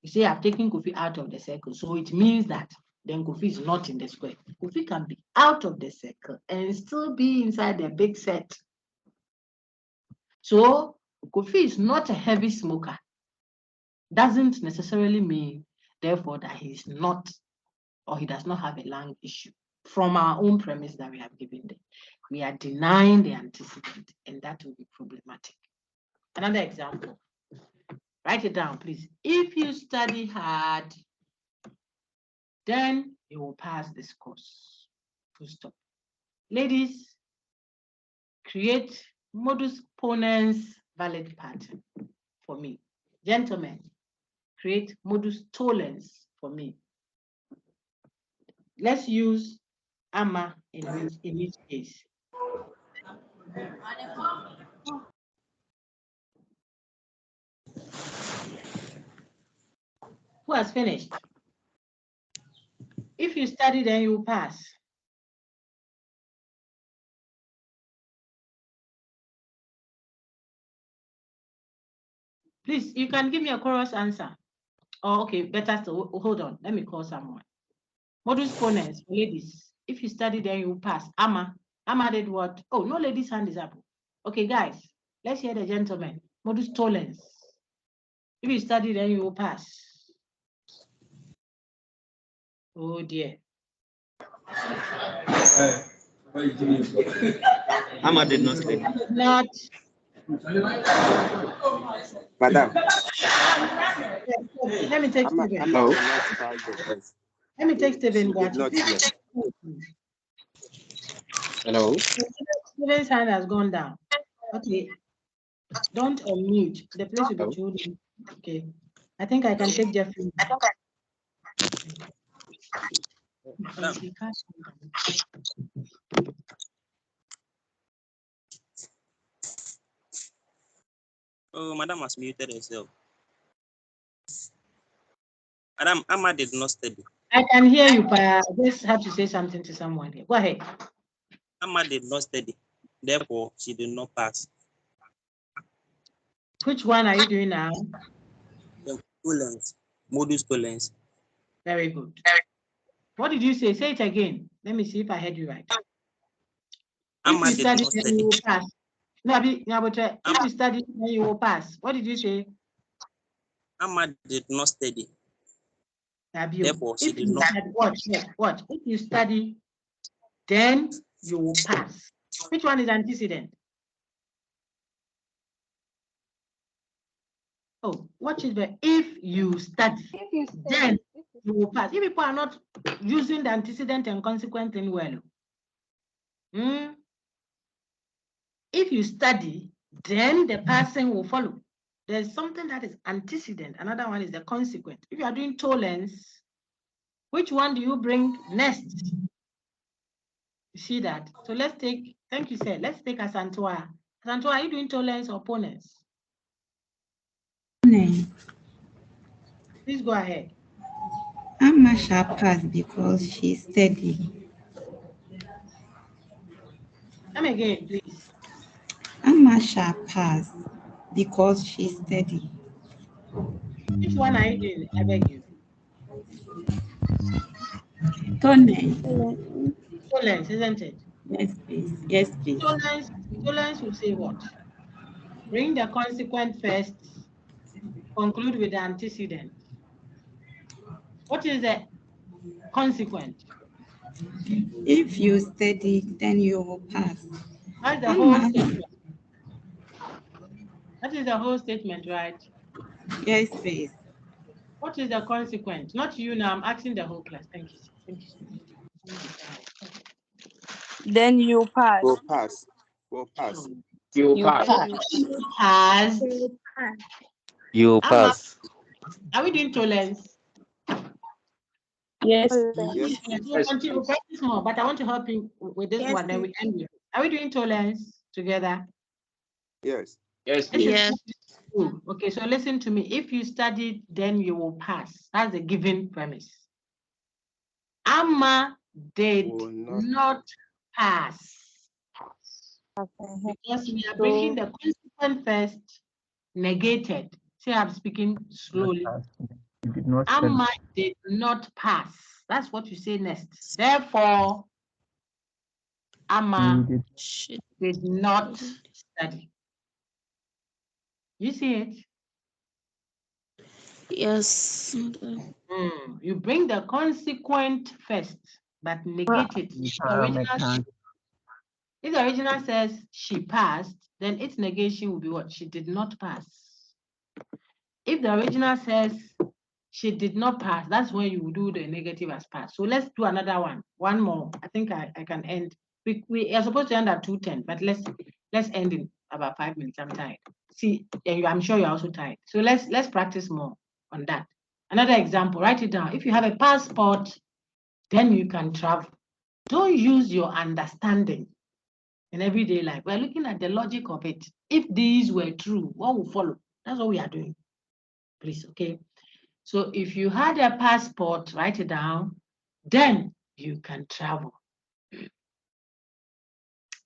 You say, I've taken Kofi out of the circle. So it means that then Kofi is not in the square. Kofi can be out of the circle and still be inside the big set. So Kofi is not a heavy smoker. Doesn't necessarily mean, therefore, that he is not or he does not have a lung issue. From our own premise that we have given them, we are denying the antecedent, and that will be problematic. Another example. Write it down, please. If you study hard, then you will pass this course. Full stop. Ladies, create modus ponens valid pattern for me. Gentlemen, create modus tollens for me. Let's use AMA in each case. Who has finished? If you study, then you will pass. Please, you can give me a chorus answer. Oh, okay, better still, hold on. Let me call someone. Modus ponens, ladies. If you study, then you will pass. Ama did what? Oh, no ladies' hand is up. Okay, guys, let's hear the gentleman. Modus tollens. If you study, then you will pass. Oh dear. Ama did not study. Not. Madam. Let me take Steven. Hello. Let me take Steven. Hello. Steven's hand has gone down. Okay. Don't unmute. The place will be children. Okay. I think I can take Jeffrey. Oh, Madam has muted herself. Madam, Amma did not study. I can hear you, but I just have to say something to someone here. Go ahead. Amma did not study. Therefore, she did not pass. Which one are you doing now? The Tollens. Modus tollens. Very good. What did you say? Say it again. Let me see if I heard you right. Amma If you study, did not then you will study. pass. No, but if you study, then you will pass. What did you say? Amma did not study. Therefore, she If did you not. study, watch. If you study, then you will pass. Which one is antecedent? Oh, watch it there. If you study, then you will pass. If people are not using the antecedent and consequent thing well, if you study, then the passing will follow. There's something that is antecedent. Another one is the consequent. If you are doing tollens, which one do you bring next? You see that? So let's take, thank you, sir. Let's take Asantua. Asantua, are you doing tollens or ponens? Please go ahead. Amma shall pass because she's steady. Come again, please. Amma shall pass because she's steady. Which one are you doing? I beg you. Tollens, isn't it? Yes, please. Yes, please. Tollens will say what? Bring the consequent first, conclude with the antecedent. What is the consequent? If you study, then you will pass. That's the whole statement. That is the whole statement, right? Yes, please. What is the consequent? Not you now, I'm asking the whole class. Thank you. Thank you. Then you pass. Will pass. Will pass. You You pass. pass. Has. You pass. Are we doing tolerance? Yes. Yes. We'll continue practice more, but I want to help you with this one. Then we end with. Are we doing tolerance together? Yes. Yes, Yes. Okay, so listen to me. If you study, then you will pass. That's a given premise. Amma did not pass. Because we are bringing the consequent first, negated. See, I'm speaking slowly. Amma did not pass. That's what you say next. Therefore, Amma did not study. You see it? Yes. You bring the consequent first, but negate it. If the original says she passed, then its negation will be what? She did not pass. If the original says she did not pass, that's when you will do the negative as pass. So let's do another one. One more. I think I can end. We are supposed to end at 2:10, but let's end in about 5 minutes. I'm tired. See, I'm sure you're also tired. So let's practice more on that. Another example, write it down. If you have a passport, then you can travel. Don't use your understanding in everyday life. We're looking at the logic of it. If these were true, what will follow? That's what we are doing. Please, okay? So if you had a passport, write it down, then you can travel.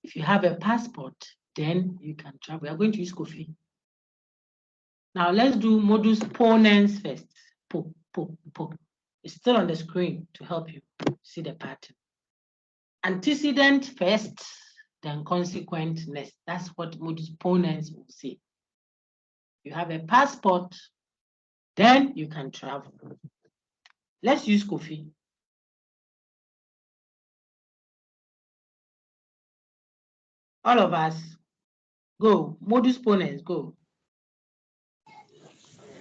If you have a passport, then you can travel. We are going to use Kofi. Now let's do modus ponens first. Po. It's still on the screen to help you see the pattern. Antecedent first, then consequent next. That's what modus ponens will say. You have a passport, then you can travel. Let's use Kofi. All of us, go. Modus ponens, go.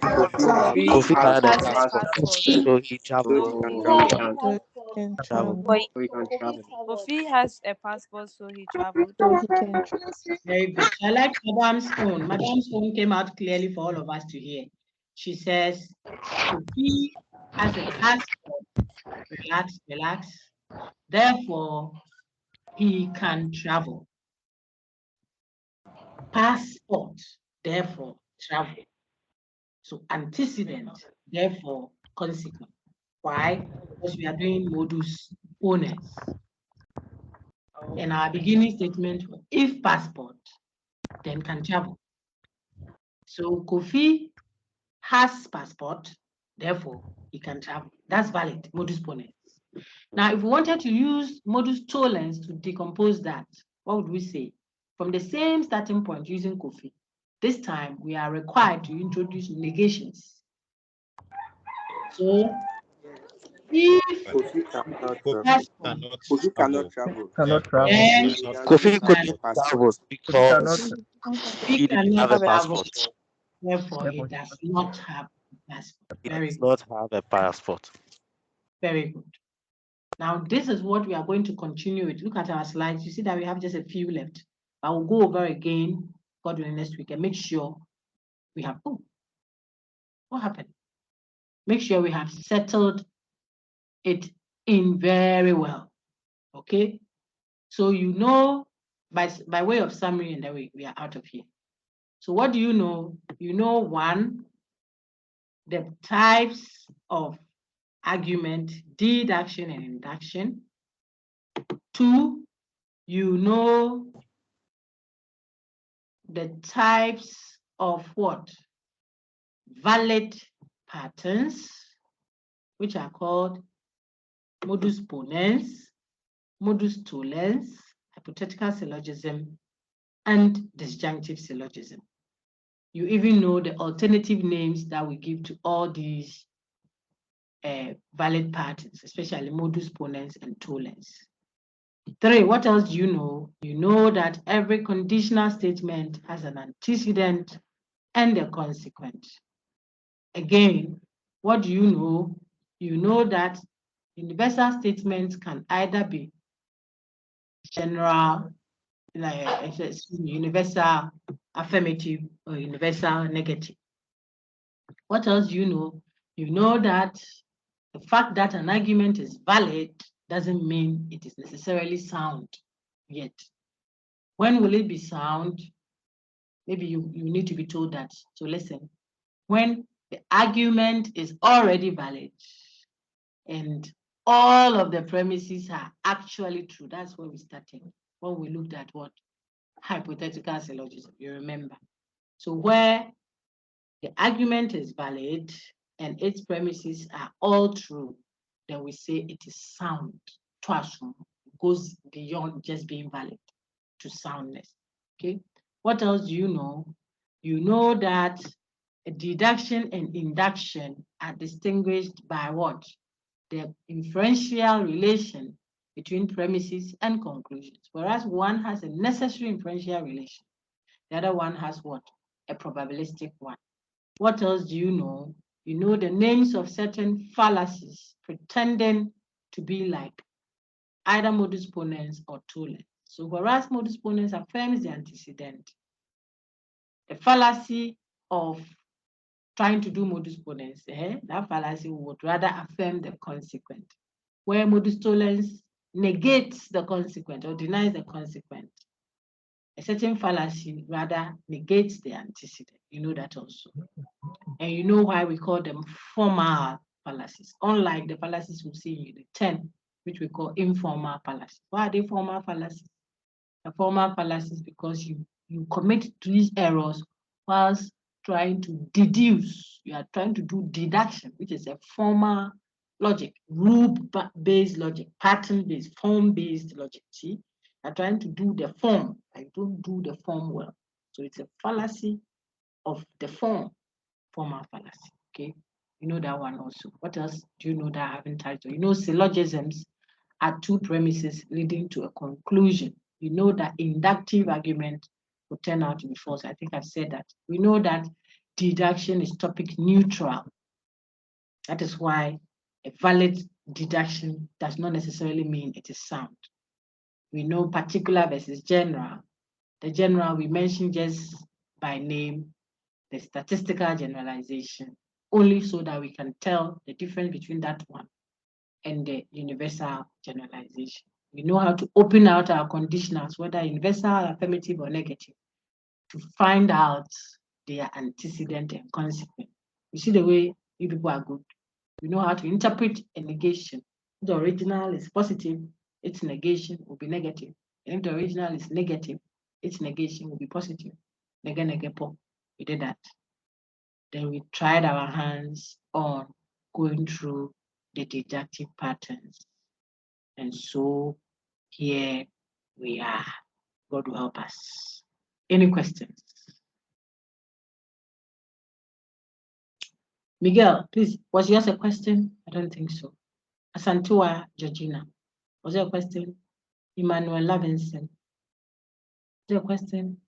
Kofi had a Has a passport, passport. so he traveled. Kofi has a passport, so he traveled. Very good. I like Madam's phone. Madam's phone came out clearly for all of us to hear. She says, Kofi has a passport. Relax. Therefore, he can travel. Passport, therefore, travel. So antecedent, therefore, consequent. Why? Because we are doing modus ponens. And our beginning statement, if passport, then can travel. So Kofi has passport, therefore he can travel. That's valid, modus ponens. Now, if we wanted to use modus tollens to decompose that, what would we say? From the same starting point using Kofi, this time we are required to introduce negations. So, if Kofi cannot travel. Then Kofi couldn't travel because he didn't have a passport. Therefore, he does not have a passport. He Very does good. not have a passport. Very good. Now, this is what we are going to continue with. Look at our slides. You see that we have just a few left. I will go over again, God willing, next week and make sure we have, oh, what happened? Make sure we have settled it in very well, okay? So you know, by way of summary, and then we are out of here. So what do you know? You know, one, the types of argument, deduction and induction. Two, you know the types of what? Valid patterns, which are called modus ponens, modus tollens, hypothetical syllogism, and disjunctive syllogism. You even know the alternative names that we give to all these valid patterns, especially modus ponens and tollens. 3, what else do you know? You know that every conditional statement has an antecedent and a consequent. Again, what do you know? You know that universal statements can either be general, like universal affirmative or universal negative. What else do you know? You know that the fact that an argument is valid doesn't mean it is necessarily sound yet. When will it be sound? Maybe you need to be told that. So listen, when the argument is already valid and all of the premises are actually true, that's where we started. When we looked at what? Hypothetical syllogism, you remember. So where the argument is valid and its premises are all true, then we say it is sound. It goes beyond just being valid to soundness. Okay. What else do you know? You know that a deduction and induction are distinguished by what? The inferential relation between premises and conclusions. Whereas one has a necessary inferential relation, the other one has what? A probabilistic one. What else do you know? You know the names of certain fallacies pretending to be like either modus ponens or tollens. So whereas modus ponens affirms the antecedent, the fallacy of trying to do modus ponens, that fallacy would rather affirm the consequent. Where modus tollens negates the consequent or denies the consequent, a certain fallacy rather negates the antecedent. You know that also. And you know why we call them formal fallacies, unlike the fallacies we see in Unit 10, which we call informal fallacies. Why are they formal fallacies? The formal fallacies because you commit these errors whilst trying to deduce. You are trying to do deduction, which is a formal logic, rule-based logic, pattern-based, form-based logic. See, you are trying to do the form. I don't do the form well. So it's a fallacy of the form, formal fallacy. Okay, you know that one also. What else do you know that I haven't touched on? You know, syllogisms are two premises leading to a conclusion. You know that inductive argument will turn out to be false. I think I've said that. We know that deduction is topic neutral. That is why a valid deduction does not necessarily mean it is sound. We know particular versus general. The general we mentioned just by name, the statistical generalization, only so that we can tell the difference between that one and the universal generalization. We know how to open out our conditionals, whether universal, affirmative, or negative, to find out their antecedent and consequent. You see the way you people are good. We know how to interpret a negation. If the original is positive, its negation will be negative. And if the original is negative, its negation will be positive. We did that. Then we tried our hands on going through the deductive patterns. And so here we are. God will help us. Any questions? Miguel, please, was yours a question? I don't think so. Asantua Georgina, was there a question? Emmanuel Lavinson, was there a question?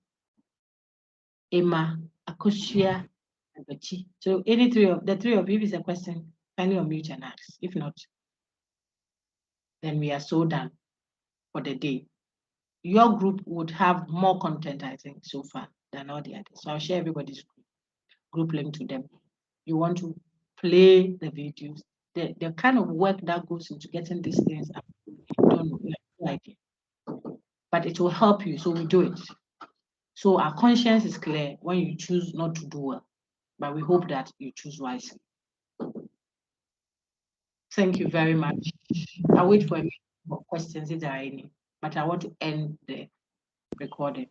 Emma Akosia Abachi. So any three of you, if it's a question, kindly unmute and ask. If not, then we are so done for the day. Your group would have more content, I think, so far than all the others. So I'll share everybody's group link to them. You want to play the videos, the kind of work that goes into getting these things up, you don't know, you have no idea. But it will help you, so we do it. So our conscience is clear when you choose not to do well, but we hope that you choose wisely. Thank you very much. I'll wait for questions if there are any, but I want to end the recording.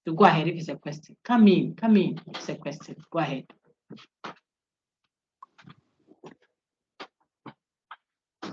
So go ahead if it's a question. Come in if it's a question. Go ahead.